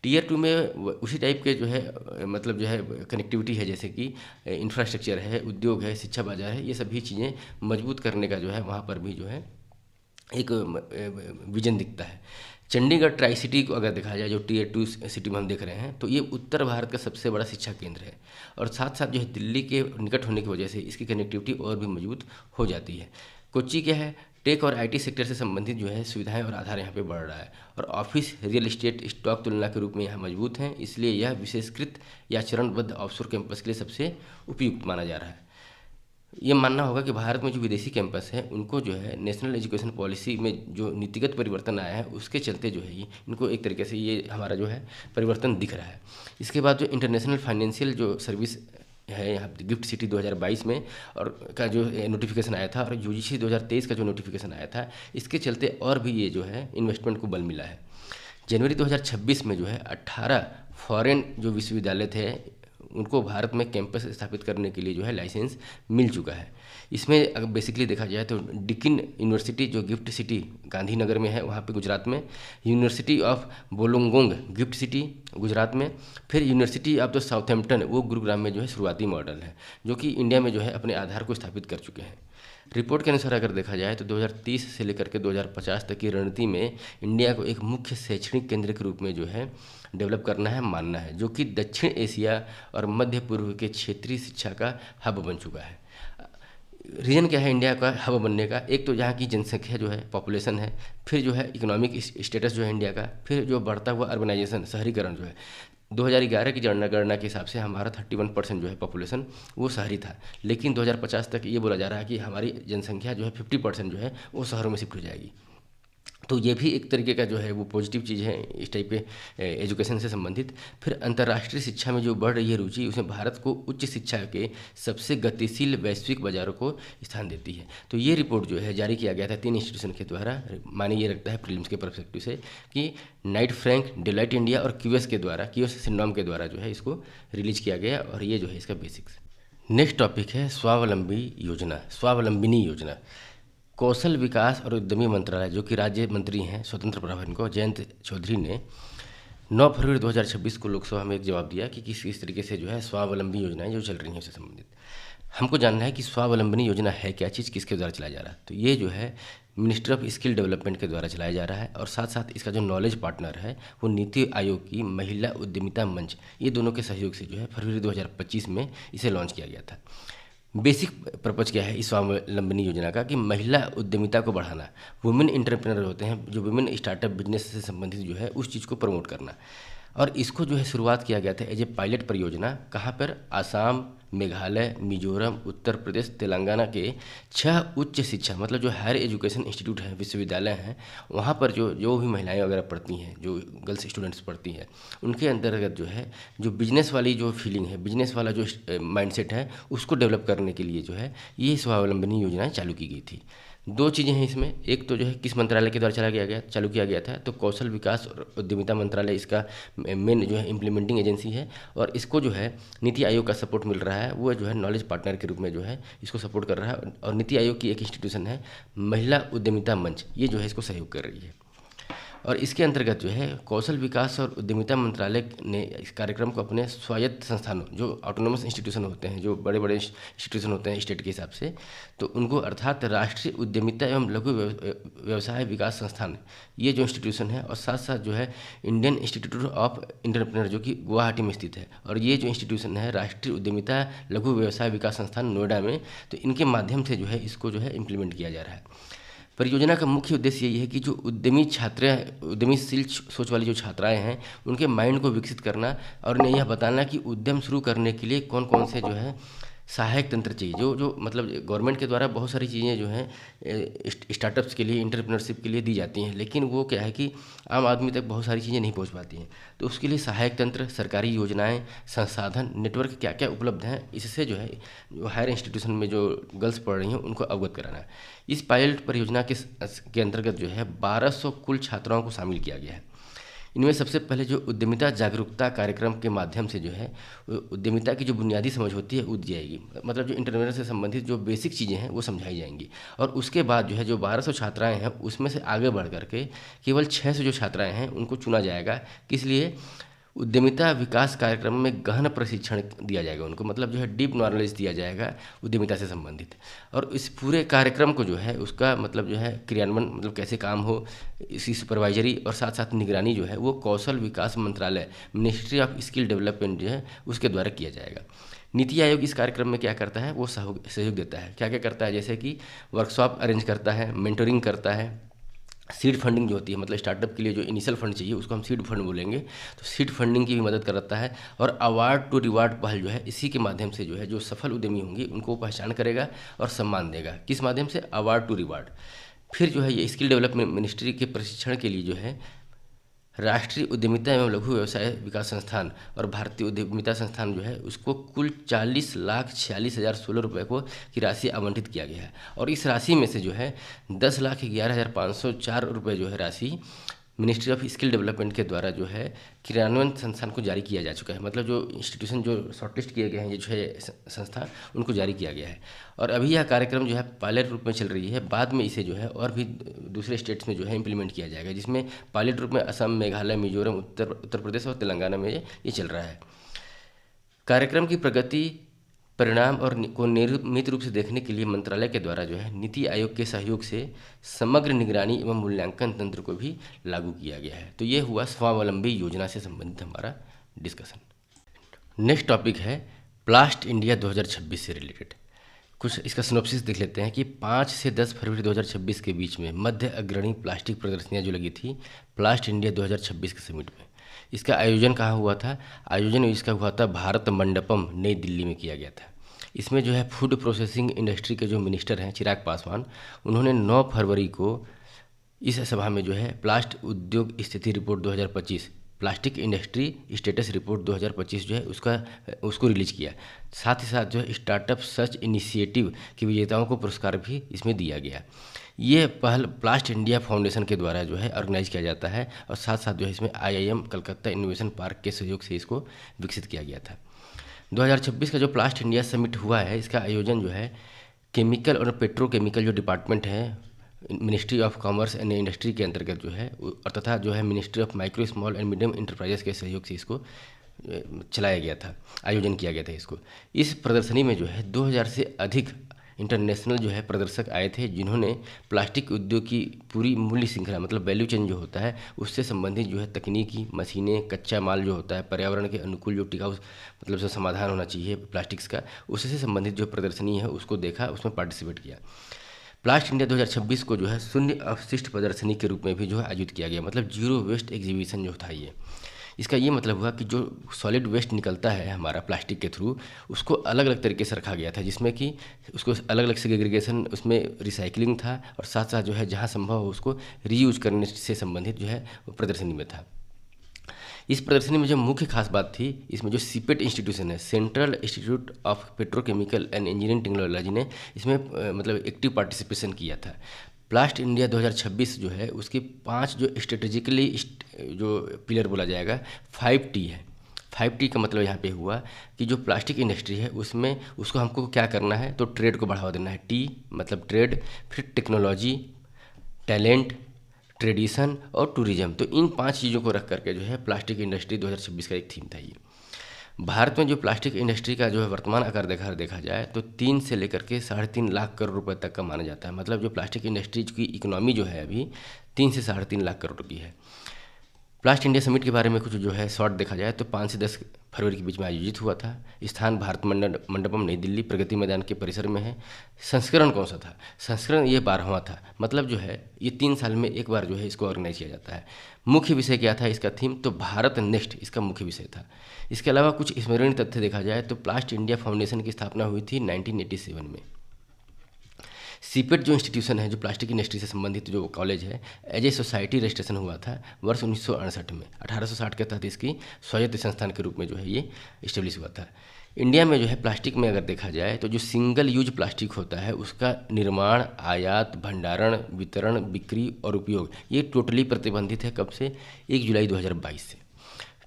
टियर 2 में उसी टाइप के जो है मतलब जो है कनेक्टिविटी है, जैसे कि इंफ्रास्ट्रक्चर है, उद्योग है, शिक्षा बाजार है, ये सभी चीज़ें मजबूत करने का जो है वहाँ पर भी जो है एक विजन दिखता है। चंडीगढ़ ट्राई सिटी को अगर देखा जाए, जो टियर 2 सिटी में हम देख रहे हैं, तो ये उत्तर भारत का सबसे बड़ा शिक्षा केंद्र है और साथ साथ जो है दिल्ली के निकट होने की वजह से इसकी कनेक्टिविटी और भी मजबूत हो जाती है। कोच्चि क्या है, टेक और आईटी सेक्टर से संबंधित जो है सुविधाएं और आधार यहाँ पे बढ़ रहा है और ऑफिस रियल एस्टेट स्टॉक तुलना के रूप में यहाँ मजबूत हैं, इसलिए यह विशेषकृत या चरणबद्ध ऑफशोर कैंपस के लिए सबसे उपयुक्त माना जा रहा है। ये मानना होगा कि भारत में जो विदेशी कैंपस है उनको जो है नेशनल एजुकेशन पॉलिसी में जो नीतिगत परिवर्तन आया है उसके चलते जो है ये इनको एक तरीके से ये हमारा जो है परिवर्तन दिख रहा है। इसके बाद जो इंटरनेशनल फाइनेंशियल जो सर्विस है यहाँ पे गिफ्ट सिटी 2022 में और का जो नोटिफिकेशन आया था और यूजीसी 2023 का जो नोटिफिकेशन आया था, इसके चलते और भी ये जो है इन्वेस्टमेंट को बल मिला है। जनवरी 2026 में जो है 18 फॉरेन जो विश्वविद्यालय थे उनको भारत में कैंपस स्थापित करने के लिए जो है लाइसेंस मिल चुका है। इसमें अगर बेसिकली देखा जाए तो डिकिन यूनिवर्सिटी जो गिफ्ट सिटी गांधीनगर में है वहाँ पे गुजरात में, university of Wollongong gift city Gujarat में, फिर यूनिवर्सिटी ऑफ द साउथहैम्पटन वो गुरुग्राम में जो है शुरुआती मॉडल है जो कि इंडिया में जो है अपने आधार को स्थापित कर चुके हैं। रिपोर्ट के अनुसार अगर देखा जाए तो 2030 से लेकर के 2050 तक की रणनीति में इंडिया को एक मुख्य शैक्षणिक केंद्र के रूप में जो है डेवलप करना है, मानना है, जो कि दक्षिण एशिया और मध्य पूर्व के क्षेत्रीय शिक्षा का हब बन चुका है। रीजन क्या है इंडिया का हब बनने का? एक तो यहाँ की जनसंख्या जो है पॉपुलेशन है, फिर जो है इकोनॉमिक स्टेटस जो है इंडिया का, फिर जो बढ़ता हुआ अर्बनाइजेशन शहरीकरण जो है 2011 की जनगणना के हिसाब से हमारा 31% जो है पॉपुलेशन वो शहरी था, लेकिन 2050 तक ये बोला जा रहा है कि हमारी जनसंख्या जो है 50% जो है वो शहरों में शिफ्ट हो जाएगी। तो ये भी एक तरीके का जो है वो पॉजिटिव चीज़ है इस टाइप के एजुकेशन से संबंधित। फिर अंतर्राष्ट्रीय शिक्षा में जो बढ़ रही है रुचि, उसमें भारत को उच्च शिक्षा के सबसे गतिशील वैश्विक बाजारों को स्थान देती है। तो ये रिपोर्ट जो है जारी किया गया था 3 इंस्टीट्यूशन के द्वारा, माने ये रखता है प्रीलिम्स के परस्पेक्टिव से कि नाइट फ्रैंक, डेलाइट इंडिया और क्यूएस के द्वारा, क्यूएस सिंड्रोम के द्वारा जो है इसको रिलीज किया गया और ये जो है इसका बेसिक्स। नेक्स्ट टॉपिक है स्वावलंबी योजना, स्वावलंबिनी योजना। कौशल विकास और उद्यमी मंत्रालय जो कि राज्य मंत्री हैं स्वतंत्र प्रभार को जयंत चौधरी ने 9 फरवरी 2026 को लोकसभा में एक जवाब दिया कि किस तरीके से जो है स्वावलंबी योजनाएं जो चल रही हैं उससे संबंधित हमको जानना है कि स्वावलंबनी योजना है क्या चीज़, किसके द्वारा चलाया जा रहा है। तो ये जो है मिनिस्ट्री ऑफ स्किल डेवलपमेंट के द्वारा चलाया जा रहा है और साथ साथ इसका जो नॉलेज पार्टनर है वो नीति आयोग की महिला उद्यमिता मंच, ये दोनों के सहयोग से जो है फरवरी 2025 में इसे लॉन्च किया गया था। बेसिक पर्पज़ क्या है इस स्वावलंबनी योजना का कि महिला उद्यमिता को बढ़ाना, वुमेन एंटरप्रेन्योर होते हैं जो वुमेन स्टार्टअप बिजनेस से संबंधित जो है उस चीज़ को प्रमोट करना। और इसको जो है शुरुआत किया गया था एज ए पायलट परियोजना, कहाँ पर? आसाम, मेघालय, मिजोरम, उत्तर प्रदेश, तेलंगाना के 6 उच्च शिक्षा मतलब जो हायर एजुकेशन इंस्टीट्यूट हैं, विश्वविद्यालय हैं, वहाँ पर जो भी महिलाएं वगैरह पढ़ती हैं, जो गर्ल्स स्टूडेंट्स पढ़ती हैं, उनके अंतर्गत जो है जो बिजनेस वाली जो फीलिंग है, बिजनेस वाला जो माइंडसेट है उसको डेवलप करने के लिए जो है ये स्वावलंबनी योजनाएँ चालू की गई थी। 2 चीज़ें हैं इसमें, एक तो जो है किस मंत्रालय के द्वारा चालू किया गया था, तो कौशल विकास और उद्यमिता मंत्रालय इसका मेन जो है इम्प्लीमेंटिंग एजेंसी है और इसको जो है नीति आयोग का सपोर्ट मिल रहा है, वो जो है नॉलेज पार्टनर के रूप में जो है इसको सपोर्ट कर रहा है। और नीति आयोग की एक इंस्टीट्यूशन है महिला उद्यमिता मंच, ये जो है इसको सहयोग कर रही है। और इसके अंतर्गत जो है कौशल विकास और उद्यमिता मंत्रालय ने इस कार्यक्रम को अपने स्वायत्त संस्थानों जो ऑटोनोमस इंस्टीट्यूशन होते हैं, जो बड़े बड़े इंस्टीट्यूशन होते हैं स्टेट के हिसाब से, तो उनको अर्थात राष्ट्रीय उद्यमिता एवं लघु व्यवसाय विकास संस्थान, ये जो इंस्टीट्यूशन है, और साथ साथ जो है इंडियन इंस्टीट्यूट ऑफ एंटरप्रेन्योर जो कि गुवाहाटी में स्थित है, और ये जो इंस्टीट्यूशन है राष्ट्रीय उद्यमिता लघु व्यवसाय विकास संस्थान नोएडा में, तो इनके माध्यम से जो है इसको जो है इम्प्लीमेंट किया जा रहा है। परियोजना का मुख्य उद्देश्य यही है कि जो उद्यमीशील सोच वाली जो छात्राएं हैं उनके माइंड को विकसित करना और उन्हें यह बताना कि उद्यम शुरू करने के लिए कौन कौन से जो है सहायक तंत्र चाहिए। जो मतलब गवर्नमेंट के द्वारा बहुत सारी चीज़ें जो हैं स्टार्टअप्स के लिए, एंटरप्रेन्योरशिप के लिए दी जाती हैं, लेकिन वो क्या है कि आम आदमी तक बहुत सारी चीज़ें नहीं पहुंच पाती हैं। तो उसके लिए सहायक तंत्र, सरकारी योजनाएं, संसाधन, नेटवर्क क्या क्या उपलब्ध हैं, इससे जो है जो हायर इंस्टीट्यूशन में जो गर्ल्स पढ़ रही हैं उनको अवगत कराना है। इस पायलट परियोजना के अंतर्गत जो है 1200 कुल छात्राओं को शामिल किया गया है। इनमें सबसे पहले जो उद्यमिता जागरूकता कार्यक्रम के माध्यम से जो है उद्यमिता की जो बुनियादी समझ होती है वो दी जाएगी, मतलब जो इंटरप्रेन्योर से संबंधित जो बेसिक चीज़ें हैं वो समझाई जाएंगी। और उसके बाद जो है जो 1200 छात्राएं हैं उसमें से आगे बढ़ करके केवल 600 जो छात्राएं हैं उनको चुना जाएगा। किस लिए? उद्यमिता विकास कार्यक्रम में गहन प्रशिक्षण दिया जाएगा उनको, मतलब जो है डीप नॉलेज दिया जाएगा उद्यमिता से संबंधित। और इस पूरे कार्यक्रम को जो है उसका मतलब जो है क्रियान्वयन, मतलब कैसे काम हो, इसकी सुपरवाइजरी और साथ साथ निगरानी जो है वो कौशल विकास मंत्रालय, मिनिस्ट्री ऑफ स्किल डेवलपमेंट जो है उसके द्वारा किया जाएगा। नीति आयोग इस कार्यक्रम में क्या करता है, वो सहयोग देता है। क्या क्या करता है? जैसे कि वर्कशॉप अरेंज करता है, मेंटोरिंग करता है, सीड फंडिंग जो होती है, मतलब स्टार्टअप के लिए जो इनिशियल फंड चाहिए उसको हम सीड फंड बोलेंगे। तो सीड फंडिंग की भी मदद करता है। और अवार्ड टू रिवार्ड पहल जो है, इसी के माध्यम से जो है जो सफल उद्यमी होंगे उनको पहचान करेगा और सम्मान देगा। किस माध्यम से? Award to reward. फिर जो है ये स्किल डेवलपमेंट मिनिस्ट्री के प्रशिक्षण के लिए जो है राष्ट्रीय उद्यमिता एवं लघु व्यवसाय विकास संस्थान और भारतीय उद्यमिता संस्थान जो है उसको कुल 40,46,016 रुपये को की राशि आवंटित किया गया है। और इस राशि में से जो है 10,11,504 रुपये जो है राशि मिनिस्ट्री ऑफ स्किल डेवलपमेंट के द्वारा जो है क्रियान्वयन संस्थान को जारी किया जा चुका है। मतलब जो इंस्टीट्यूशन जो शॉर्टलिस्ट किए गए हैं ये जो है संस्था, उनको जारी किया गया है। और अभी यह कार्यक्रम जो है पायलट रूप में चल रही है। बाद में इसे जो है और भी दूसरे स्टेट्स में जो है इम्प्लीमेंट किया जाएगा, जिसमें पायलट रूप में असम, मेघालय, मिजोरम, उत्तर प्रदेश और तेलंगाना में ये चल रहा है। कार्यक्रम की प्रगति, परिणाम और को नियमित रूप से देखने के लिए मंत्रालय के द्वारा जो है नीति आयोग के सहयोग से समग्र निगरानी एवं मूल्यांकन तंत्र को भी लागू किया गया है। तो ये हुआ स्वावलंबी योजना से संबंधित हमारा डिस्कशन। नेक्स्ट टॉपिक है प्लास्ट इंडिया 2026 से रिलेटेड। कुछ इसका सिनॉप्सिस देख लेते हैं कि 5 से 10 फरवरी 2026 के बीच में मध्य अग्रणी प्लास्टिक प्रदर्शनियाँ जो लगी थी प्लास्ट इंडिया 2026 के समिट में, इसका आयोजन कहाँ हुआ था? आयोजन इसका हुआ था भारत मंडपम, नई दिल्ली में किया गया था। इसमें जो है फूड प्रोसेसिंग इंडस्ट्री के जो मिनिस्टर हैं चिराग पासवान, उन्होंने 9 फरवरी को इस सभा में जो है प्लास्ट उद्योग स्थिति report 2025, plastic industry status report 2025 जो है उसको रिलीज किया। साथ ही साथ जो है स्टार्टअप सर्च इनिशिएटिव के विजेताओं को पुरस्कार भी इसमें दिया गया। ये पहल प्लास्ट इंडिया फाउंडेशन के द्वारा जो है ऑर्गेनाइज किया जाता है। और साथ साथ जो है इसमें IIM कलकत्ता इनोवेशन पार्क के सहयोग से इसको विकसित किया गया था। 2026 का जो प्लास्ट इंडिया समिट हुआ है, इसका आयोजन जो है केमिकल और पेट्रोकेमिकल जो डिपार्टमेंट है ministry of commerce and industry के अंतर्गत जो है, और तथा जो है ministry of micro small and medium enterprises के सहयोग से इसको चलाया गया था, आयोजन किया गया था इसको। इस प्रदर्शनी में जो है 2000 से अधिक इंटरनेशनल जो है प्रदर्शक आए थे, जिन्होंने प्लास्टिक उद्योग की पूरी मूल्य श्रृंखला, मतलब वैल्यू चेन जो होता है उससे संबंधित जो है तकनीकी, मशीनें, कच्चा माल जो होता है, पर्यावरण के अनुकूल जो टिकाऊ मतलब जो समाधान होना चाहिए प्लास्टिक्स का, उससे संबंधित जो प्रदर्शनी है उसको देखा, उसमें पार्टिसिपेट किया। प्लास्ट इंडिया 2026 को जो है शून्य अपशिष्ट प्रदर्शनी के रूप में भी जो है आयोजित किया गया, मतलब जीरो वेस्ट एग्जीबिशन जो था ये। इसका ये मतलब हुआ कि जो सॉलिड वेस्ट निकलता है हमारा प्लास्टिक के थ्रू, उसको अलग अलग तरीके से रखा गया था, जिसमें कि उसको अलग अलग सेग्रीगेशन, उसमें रिसाइकलिंग था, और साथ साथ जो है जहाँ संभव हो उसको रीयूज करने से संबंधित जो है प्रदर्शनी में था। इस प्रदर्शनी में जो मुख्य खास बात थी, इसमें जो सीपेट इंस्टीट्यूशन है, central institute of petrochemical and engineering technology ने इसमें मतलब एक्टिव पार्टिसिपेशन किया था। प्लास्ट इंडिया 2026 जो है उसके 5 जो स्ट्रेटेजिकली जो पिलर बोला जाएगा 5T है। 5T का मतलब यहाँ पे हुआ कि जो प्लास्टिक इंडस्ट्री है उसमें उसको हमको क्या करना है, तो ट्रेड को बढ़ावा देना है। T मतलब ट्रेड, फिर टेक्नोलॉजी, टैलेंट, ट्रेडिशन और टूरिज्म। तो इन 5 चीज़ों को रख करके जो है प्लास्टिक इंडस्ट्री 2026 का एक थीम था ये। भारत में जो प्लास्टिक इंडस्ट्री का जो है वर्तमान आकार देखा जाए तो 3 से लेकर के 3.5 लाख करोड़ रुपए तक का माना जाता है। मतलब जो प्लास्टिक इंडस्ट्री की इकोनॉमी जो है अभी 3 से 3.5 लाख करोड़ की है। प्लास्ट इंडिया समिट के बारे में कुछ जो है शॉर्ट देखा जाए तो 5 से 10 फरवरी के बीच में आयोजित हुआ था। स्थान भारत मंडपम, नई दिल्ली, प्रगति मैदान के परिसर में है। संस्करण कौन सा था? संस्करण ये 12वां था। मतलब जो है ये 3 साल में एक बार जो है इसको ऑर्गेनाइज किया जाता है। मुख्य विषय क्या था इसका थीम? तो भारत नेक्स्ट इसका मुख्य विषय था। इसके अलावा कुछ स्मरणीय तथ्य देखा जाए तो प्लास्ट इंडिया फाउंडेशन की स्थापना हुई थी 1987 में। सीपेट जो इंस्टीट्यूशन है, जो प्लास्टिक इंडस्ट्री से संबंधित जो कॉलेज है, एज ए सोसाइटी रजिस्ट्रेशन हुआ था वर्ष 1968 में। 1860 के तहत इसकी स्वायत्त संस्थान के रूप में जो है ये इस्टेब्लिश हुआ था। इंडिया में जो है प्लास्टिक में अगर देखा जाए तो जो सिंगल यूज प्लास्टिक होता है उसका निर्माण, आयात, भंडारण, वितरण, बिक्री और उपयोग ये टोटली प्रतिबंधित है। कब से? 1 जुलाई 2022 से।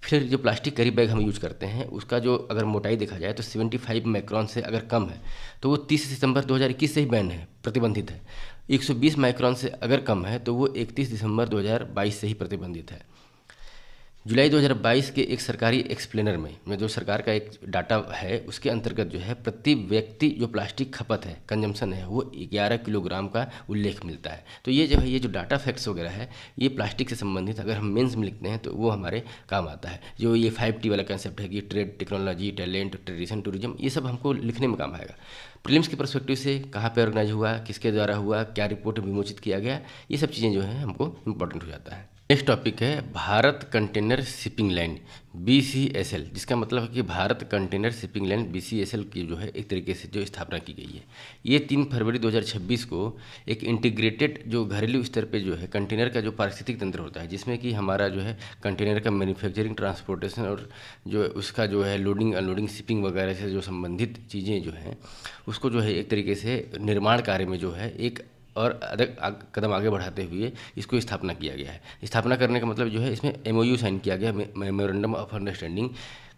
फिर जो प्लास्टिक कैरी बैग हम यूज करते हैं उसका जो अगर मोटाई देखा जाए तो 75 माइक्रॉन से अगर कम है तो वो 30 सितंबर 2021 से ही बैन है, प्रतिबंधित है। 120 माइक्रॉन से अगर कम है तो वो 31 दिसंबर 2022 से ही प्रतिबंधित है। जुलाई 2022 के एक सरकारी एक्सप्लेनर में जो सरकार का एक डाटा है उसके अंतर्गत जो है प्रति व्यक्ति जो प्लास्टिक खपत है, कंजम्पशन है, वो 11 किलोग्राम का उल्लेख मिलता है। तो ये जो है, ये जो डाटा फैक्ट्स वगैरह है, ये प्लास्टिक से संबंधित अगर हम मेंस में लिखते हैं तो वो हमारे काम आता है। जो ये 5T वाला कंसेप्ट है कि trade, technology, talent, tradition, tourism, ये सब हमको लिखने में काम आएगा। प्रीलिम्स के पर्सपेक्टिव से कहाँ पे ऑर्गेनाइज हुआ, किसके द्वारा हुआ, क्या रिपोर्ट विमोचित किया गया, ये सब चीज़ें जो है हमको इम्पोर्टेंट हो जाता है। नेक्स्ट टॉपिक है Bharat container shipping line BCSL, जिसका मतलब है कि Bharat container shipping line BCSL की जो है एक तरीके से जो स्थापना की गई है। ये 3 फरवरी 2026 को एक इंटीग्रेटेड जो घरेलू स्तर पे जो है कंटेनर का जो पारिस्थितिक तंत्र होता है, जिसमें कि हमारा जो है कंटेनर का मैन्युफैक्चरिंग, ट्रांसपोर्टेशन और जो उसका जो है लोडिंग अनलोडिंग, शिपिंग वगैरह से जो संबंधित चीज़ें जो हैं उसको जो है एक तरीके से निर्माण कार्य में जो है एक और अधिक कदम आगे बढ़ाते हुए इसको स्थापना किया गया है। स्थापना करने का मतलब जो है इसमें MOU साइन किया गया, मेमोरेंडम ऑफ अंडरस्टैंडिंग।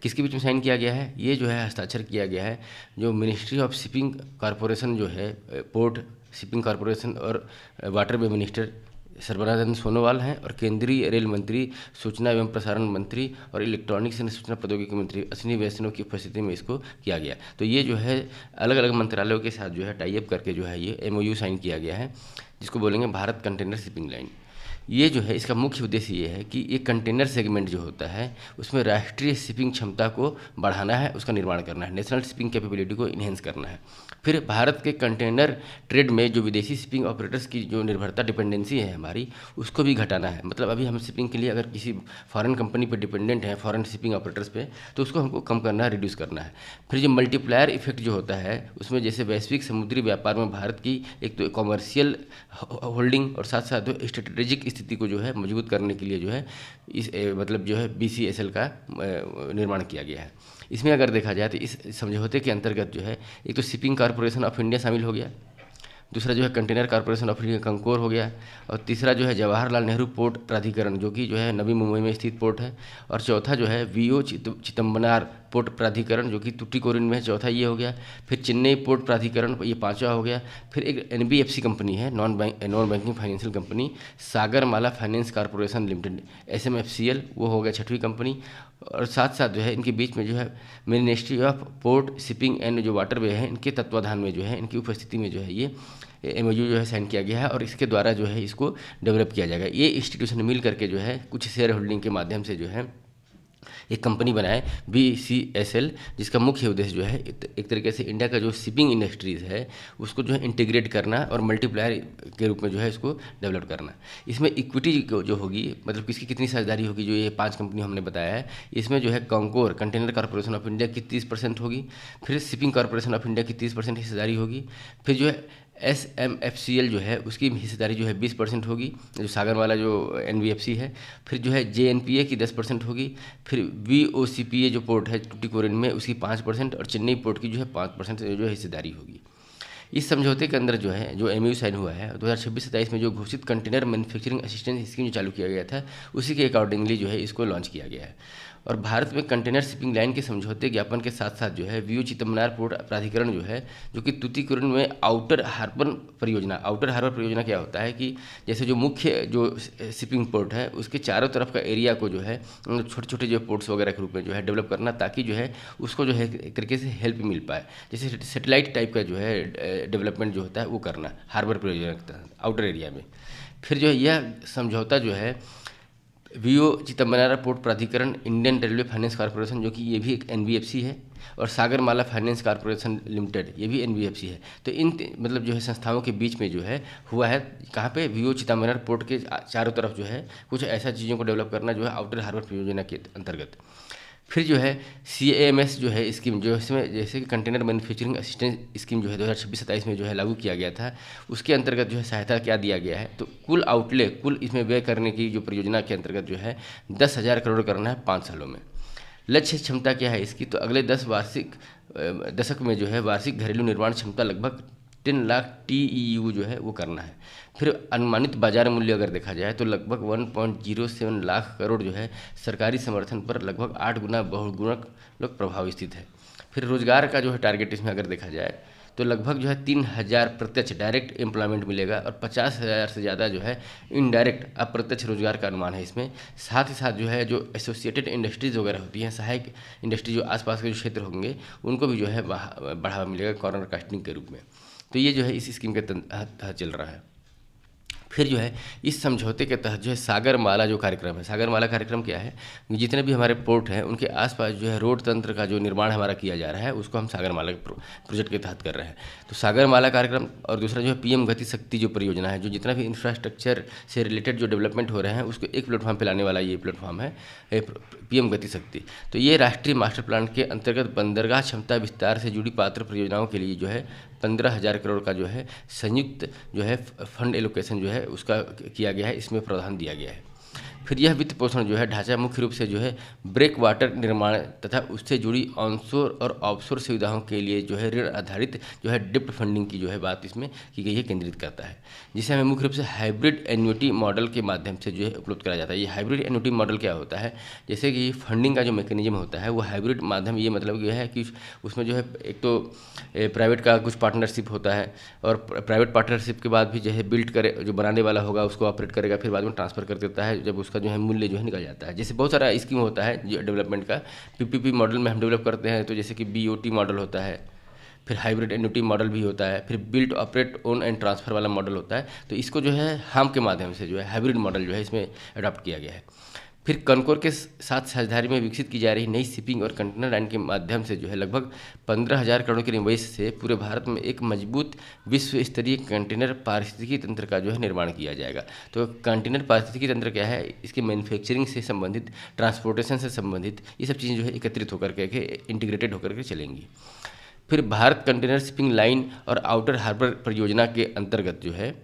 किसके बीच में साइन किया गया है? ये जो है हस्ताक्षर किया गया है जो मिनिस्ट्री ऑफ शिपिंग कॉरपोरेशन जो है, पोर्ट शिपिंग कॉरपोरेशन और वाटरवे मिनिस्टर सर्बानंद सोनोवाल हैं, और केंद्रीय रेल मंत्री, सूचना एवं प्रसारण मंत्री और इलेक्ट्रॉनिक्स एवं सूचना प्रौद्योगिकी मंत्री अश्विनी वैष्णव की उपस्थिति में इसको किया गया। तो ये जो है अलग अलग मंत्रालयों के साथ जो है टाई अप करके जो है ये MOU साइन किया गया है, जिसको बोलेंगे भारत कंटेनर शिपिंग लाइन। ये जो है इसका मुख्य उद्देश्य ये है कि ये कंटेनर सेगमेंट जो होता है उसमें राष्ट्रीय शिपिंग क्षमता को बढ़ाना है, उसका निर्माण करना है, नेशनल शिपिंग कैपेबिलिटी को इन्हेंस करना है। फिर भारत के कंटेनर ट्रेड में जो विदेशी शिपिंग ऑपरेटर्स की जो निर्भरता, डिपेंडेंसी है हमारी, उसको भी घटाना है। मतलब अभी हम शिपिंग के लिए अगर किसी फॉरेन कंपनी पे डिपेंडेंट हैं, फॉरेन शिपिंग ऑपरेटर्स पे, तो उसको हमको कम करना है, रिड्यूस करना है। फिर जो मल्टीप्लायर इफेक्ट जो होता है उसमें जैसे वैश्विक समुद्री व्यापार में भारत की एक तो कॉमर्शियल होल्डिंग और साथ साथ स्ट्रेटेजिक स्थिति को जो है मजबूत करने के लिए जो है इस मतलब जो है BCSL का निर्माण किया गया है। इसमें अगर देखा जाए तो इस समझौते के अंतर्गत जो है एक तो शिपिंग कॉरपोरेशन ऑफ इंडिया शामिल हो गया, दूसरा जो है कंटेनर कॉरपोरेशन ऑफ इंडिया कंकोर हो गया, और तीसरा जो है जवाहरलाल नेहरू पोर्ट प्राधिकरण जो कि जो है नवी मुंबई में स्थित पोर्ट है, और चौथा जो है VO चिदम्बरम पोर्ट प्राधिकरण जो कि टुटीकोरिन में है, चौथा ये हो गया। फिर चेन्नई पोर्ट प्राधिकरण, ये पांचवा हो गया। फिर एक NBFC कंपनी है, non banking financial company, Sagarmala finance corporation limited SMFCL, वो हो गया छठवीं कंपनी। और साथ साथ जो है इनके बीच में जो है ministry of port shipping and जो वाटरवे है, इनके तत्वाधान में जो है, इनकी उपस्थिति में जो है ये MOU जो है साइन किया गया है, और इसके द्वारा जो है इसको डेवलप किया जाएगा। ये इंस्टीट्यूशन मिल करके जो है कुछ शेयर होल्डिंग के माध्यम से जो है एक कंपनी बनाए BCSL, जिसका मुख्य उद्देश्य जो है एक तरीके से इंडिया का जो शिपिंग इंडस्ट्रीज़ है उसको जो है इंटीग्रेट करना और मल्टीप्लायर के रूप में जो है इसको डेवलप करना। इसमें इक्विटी जो होगी, मतलब किसकी कितनी साझेदारी होगी, जो ये 5 कंपनी हमने बताया है, इसमें जो है कंकोर कंटेनर कॉरपोरेशन ऑफ इंडिया की 30% होगी, फिर शिपिंग कॉरपोरेशन ऑफ इंडिया की 30% हिस्सेदारी होगी, फिर जो है SMFCL जो है उसकी हिस्सेदारी जो है 20% होगी, जो सागरमाला जो NBFC है, फिर जो है JNPA की 10% होगी, फिर VOCPA जो पोर्ट है टुटीकोरिन में उसकी 5% और चेन्नई पोर्ट की जो है 5% जो है हिस्सेदारी होगी। इस समझौते के अंदर जो है जो MOU साइन हुआ है 2026-27 में जो घोषित कंटेनर मैन्युफैक्चरिंग असिस्टेंस स्कीम जो चालू किया गया था उसी के अकॉर्डिंगली जो है इसको लॉन्च किया गया है। और भारत में कंटेनर शिपिंग लाइन के समझौते ज्ञापन के साथ साथ जो है VO चिदम्बरम पोर्ट प्राधिकरण जो है, जो कि तूतीकोरिन में आउटर हार्बर परियोजना क्या होता है कि जैसे जो मुख्य जो शिपिंग पोर्ट है उसके चारों तरफ का एरिया को जो है छोटे छोटे जो पोर्ट्स वगैरह के रूप में जो है डेवलप करना, ताकि जो है उसको जो है एक तरीके से हेल्प मिल पाए, जैसे सेटेलाइट टाइप का जो है डेवलपमेंट जो होता है वो करना हार्बर परियोजना के तहत आउटर एरिया में। फिर जो है यह समझौता जो है VO चिदम्बरम पोर्ट प्राधिकरण, इंडियन रेलवे फाइनेंस कॉरपोरेशन जो कि ये भी एक NBFC है, और सागरमाला फाइनेंस कॉरपोरेशन लिमिटेड ये भी NBFC है। तो इन मतलब जो है संस्थाओं के बीच में जो है हुआ है कहाँ पे, VO चिदम्बरम पोर्ट के चारों तरफ जो है कुछ ऐसा चीज़ों को डेवलप करना जो है आउटर हार्बर परियोजना के अंतर्गत। फिर जो है CAMS जो है स्कीम जो इसमें जैसे कि कंटेनर मैन्युफैक्चरिंग असिस्टेंस स्कीम जो है 2026-27 में जो है लागू किया गया था, उसके अंतर्गत जो है सहायता क्या दिया गया है, तो कुल इसमें व्यय करने की जो परियोजना के अंतर्गत जो है 10,000 करोड़ करना है 5 सालों में। लक्ष्य क्षमता क्या है इसकी, तो अगले 10 दशक में जो है वार्षिक घरेलू निर्माण क्षमता लगभग 10 लाख TEU जो है वो करना है। फिर अनुमानित बाजार मूल्य अगर देखा जाए तो लगभग 1.07 लाख करोड़ जो है सरकारी समर्थन पर लगभग 8 गुना बहुगुणक लोग प्रभाव स्थित है। फिर रोजगार का जो है टारगेट इसमें अगर देखा जाए तो लगभग जो है 3,000 प्रत्यक्ष डायरेक्ट एम्प्लॉयमेंट मिलेगा और 50,000 से ज़्यादा जो है इनडायरेक्ट अप्रत्यक्ष रोजगार का अनुमान है इसमें। साथ ही साथ जो है जो एसोसिएटेड इंडस्ट्रीज़ वगैरह होती हैं, सहायक इंडस्ट्री जो आसपास के जो क्षेत्र होंगे उनको भी जो है बढ़ावा मिलेगा कॉर्नर कास्टिंग के रूप में। तो ये जो है इस स्कीम के तहत चल रहा है। फिर जो है इस समझौते के तहत जो है सागरमाला जो कार्यक्रम है, सागरमाला कार्यक्रम क्या है, जितने भी हमारे पोर्ट हैं उनके आसपास जो है रोड तंत्र का जो निर्माण हमारा किया जा रहा है उसको हम सागरमाला प्रोजेक्ट के तहत कर रहे हैं। तो सागरमाला कार्यक्रम और दूसरा जो है पीएम गति शक्ति जो परियोजना है, जो जितना भी इंफ्रास्ट्रक्चर से रिलेटेड जो डेवलपमेंट हो रहे हैं उसको एक प्लेटफॉर्म पर लाने वाला ये प्लेटफॉर्म है पीएम गति शक्ति। तो ये राष्ट्रीय मास्टर प्लान के अंतर्गत बंदरगाह क्षमता विस्तार से जुड़ी पात्र परियोजनाओं के लिए जो है 15,000 करोड़ का जो है संयुक्त जो है फंड एलोकेशन जो है उसका किया गया है, इसमें प्रावधान दिया गया है। फिर यह वित्त पोषण जो है ढांचा मुख्य रूप से जो है ब्रेक वाटर निर्माण तथा उससे जुड़ी ऑनशोर और ऑफशोर सुविधाओं के लिए जो है ऋण आधारित जो है डिप्ट फंडिंग की जो है बात इसमें की गई है, केंद्रित करता है, जिसे हमें मुख्य रूप से हाइब्रिड एन्युटी मॉडल के माध्यम से जो है उपलब्ध कराया जाता है। ये हाइब्रिड एन्युटी मॉडल क्या होता है, जैसे कि फंडिंग का जो मैकेनिज्म होता है वो हाइब्रिड माध्यम, ये मतलब यह है कि उसमें जो है एक तो प्राइवेट का कुछ पार्टनरशिप होता है और प्राइवेट पार्टनरशिप के बाद भी जो है बिल्ड करे, जो बनाने वाला होगा उसको ऑपरेट करेगा, फिर बाद में ट्रांसफर कर देता है जब उसका जो है मूल्य जो है निकल जाता है। जैसे बहुत सारा स्कीम होता है जो डेवलपमेंट का, पीपीपी मॉडल में हम डेवलप करते हैं, तो जैसे कि बीओटी मॉडल होता है, फिर हाइब्रिड एन्युटी मॉडल भी होता है, फिर build operate own and transfer वाला मॉडल होता है। तो इसको जो है हम के माध्यम से जो है हाइब्रिड मॉडल जो है इसमें अडॉप्ट किया गया है। फिर कनकोर के साथ साझेदारी में विकसित की जा रही नई शिपिंग और कंटेनर लाइन के माध्यम से जो है लगभग 15,000 करोड़ के निवेश से पूरे भारत में एक मजबूत विश्व स्तरीय कंटेनर पारिस्थितिकी तंत्र का जो है निर्माण किया जाएगा। तो कंटेनर पारिस्थितिकी तंत्र क्या है, इसके मैन्युफैक्चरिंग से संबंधित, ट्रांसपोर्टेशन से संबंधित ये सब चीज़ें जो है एकत्रित होकर के इंटीग्रेटेड होकर के चलेंगी। फिर भारत कंटेनर शिपिंग लाइन और आउटर हार्बर परियोजना के अंतर्गत जो है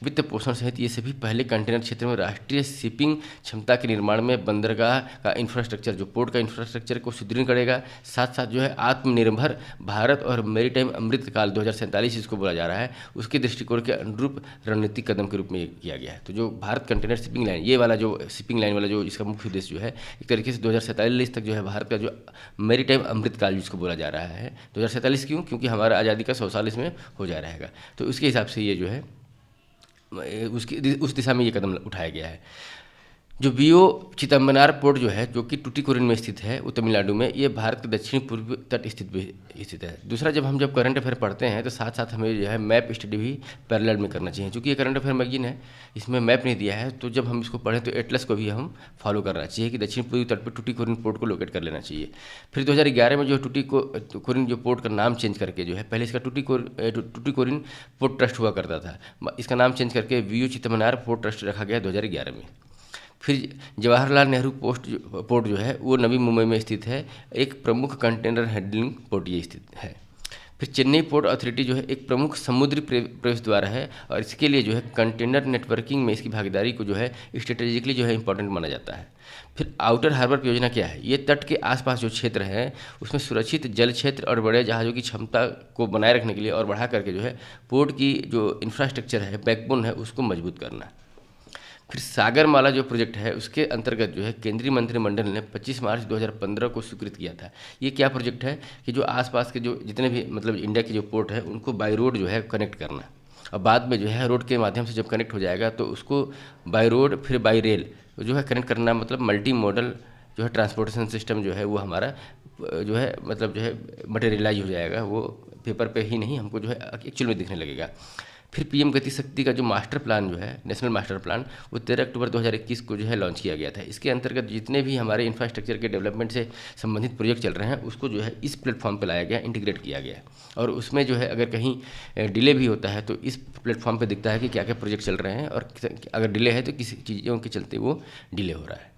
वित्त पोषण सहित ये सभी पहले कंटेनर क्षेत्र में राष्ट्रीय शिपिंग क्षमता के निर्माण में बंदरगाह का इंफ्रास्ट्रक्चर, जो पोर्ट का इंफ्रास्ट्रक्चर को सुदृढ़ करेगा। साथ साथ जो है आत्मनिर्भर भारत और मैरीटाइम अमृतकाल 2047 इसको बोला जा रहा है, उसके दृष्टिकोण के अनुरूप रणनीतिक कदम के रूप में किया गया है। तो जो भारत कंटेनर शिपिंग लाइन, ये वाला जो शिपिंग लाइन वाला जो इसका मुख्य उद्देश्य जो है एक तरीके से 2047 तक जो है भारत का जो मैरीटाइम अमृतकाल जिसको बोला जा रहा है, 2047 क्यों, क्योंकि हमारा आज़ादी का 100 साल इसमें हो जा रहेगा। तो उसके हिसाब से ये जो है उस दिशा में ये कदम उठाया गया है। जो बीओ चिदम्बरनार पोर्ट जो है, जो कि टुटीकोरिन में स्थित है, वो तमिलनाडु में, ये भारत के दक्षिण पूर्वी तट स्थित है। दूसरा, जब करंट अफेयर पढ़ते हैं तो साथ साथ हमें जो है मैप स्टडी भी पैरेलल में करना चाहिए। क्योंकि ये करंट अफेयर मैगजीन है, इसमें मैप नहीं दिया है, तो जब हम इसको पढ़ें तो एटलस को भी हम फॉलो करना चाहिए कि दक्षिण पूर्वी तट पर टुटीकोरिन पोर्ट को लोकेट कर लेना चाहिए। फिर 2011 में जो टुटीकोरिन जो पोर्ट का नाम चेंज करके जो है, पहले इसका टुटीकोरिन पोर्ट ट्रस्ट हुआ करता था, इसका नाम चेंज करके बीओ चिदम्बरनार पोर्ट ट्रस्ट रखा गया 2011 में। फिर जवाहरलाल नेहरू पोर्ट जो है वो नवी मुंबई में स्थित है, एक प्रमुख कंटेनर हैंडलिंग पोर्ट ये स्थित है। फिर चेन्नई पोर्ट अथॉरिटी जो है एक प्रमुख समुद्री प्रवेश द्वार है और इसके लिए जो है कंटेनर नेटवर्किंग में इसकी भागीदारी को जो है स्ट्रेटेजिकली जो है इंपॉर्टेंट माना जाता है। फिर आउटर हार्बर परियोजना क्या है, ये तट के आसपास जो क्षेत्र है उसमें सुरक्षित जल क्षेत्र और बड़े जहाज़ों की क्षमता को बनाए रखने के लिए और बढ़ा करके जो है पोर्ट की जो इंफ्रास्ट्रक्चर है, बैकबोन है, उसको मजबूत करना। फिर सागरमाला जो प्रोजेक्ट है उसके अंतर्गत जो है केंद्रीय मंत्रिमंडल ने 25 मार्च 2015 को स्वीकृत किया था। ये क्या प्रोजेक्ट है कि जो आसपास के जो जितने भी मतलब इंडिया के जो पोर्ट है उनको बाई रोड जो है कनेक्ट करना, और बाद में जो है रोड के माध्यम से जब कनेक्ट हो जाएगा तो उसको बाई रोड फिर बाई रेल जो है कनेक्ट करना, मतलब मल्टी मॉडल जो है ट्रांसपोर्टेशन सिस्टम जो है वो हमारा जो है मतलब जो है मटेरियलाइज हो जाएगा, वो पेपर पे ही नहीं हमको जो है एक्चुअल में दिखने लगेगा। फिर पीएम गति शक्ति का जो मास्टर प्लान जो है, नेशनल मास्टर प्लान, वो 13 अक्टूबर 2021 को जो है लॉन्च किया गया था। इसके अंतर्गत जितने भी हमारे इंफ्रास्ट्रक्चर के डेवलपमेंट से संबंधित प्रोजेक्ट चल रहे हैं उसको जो है इस प्लेटफॉर्म पे लाया गया, इंटीग्रेट किया गया। और उसमें जो है अगर कहीं डिले भी होता है तो इस प्लेटफॉर्म पर दिखता है कि क्या क्या प्रोजेक्ट चल रहे हैं, और अगर डिले है तो किसी चीज़ों के चलते वो डिले हो रहा है।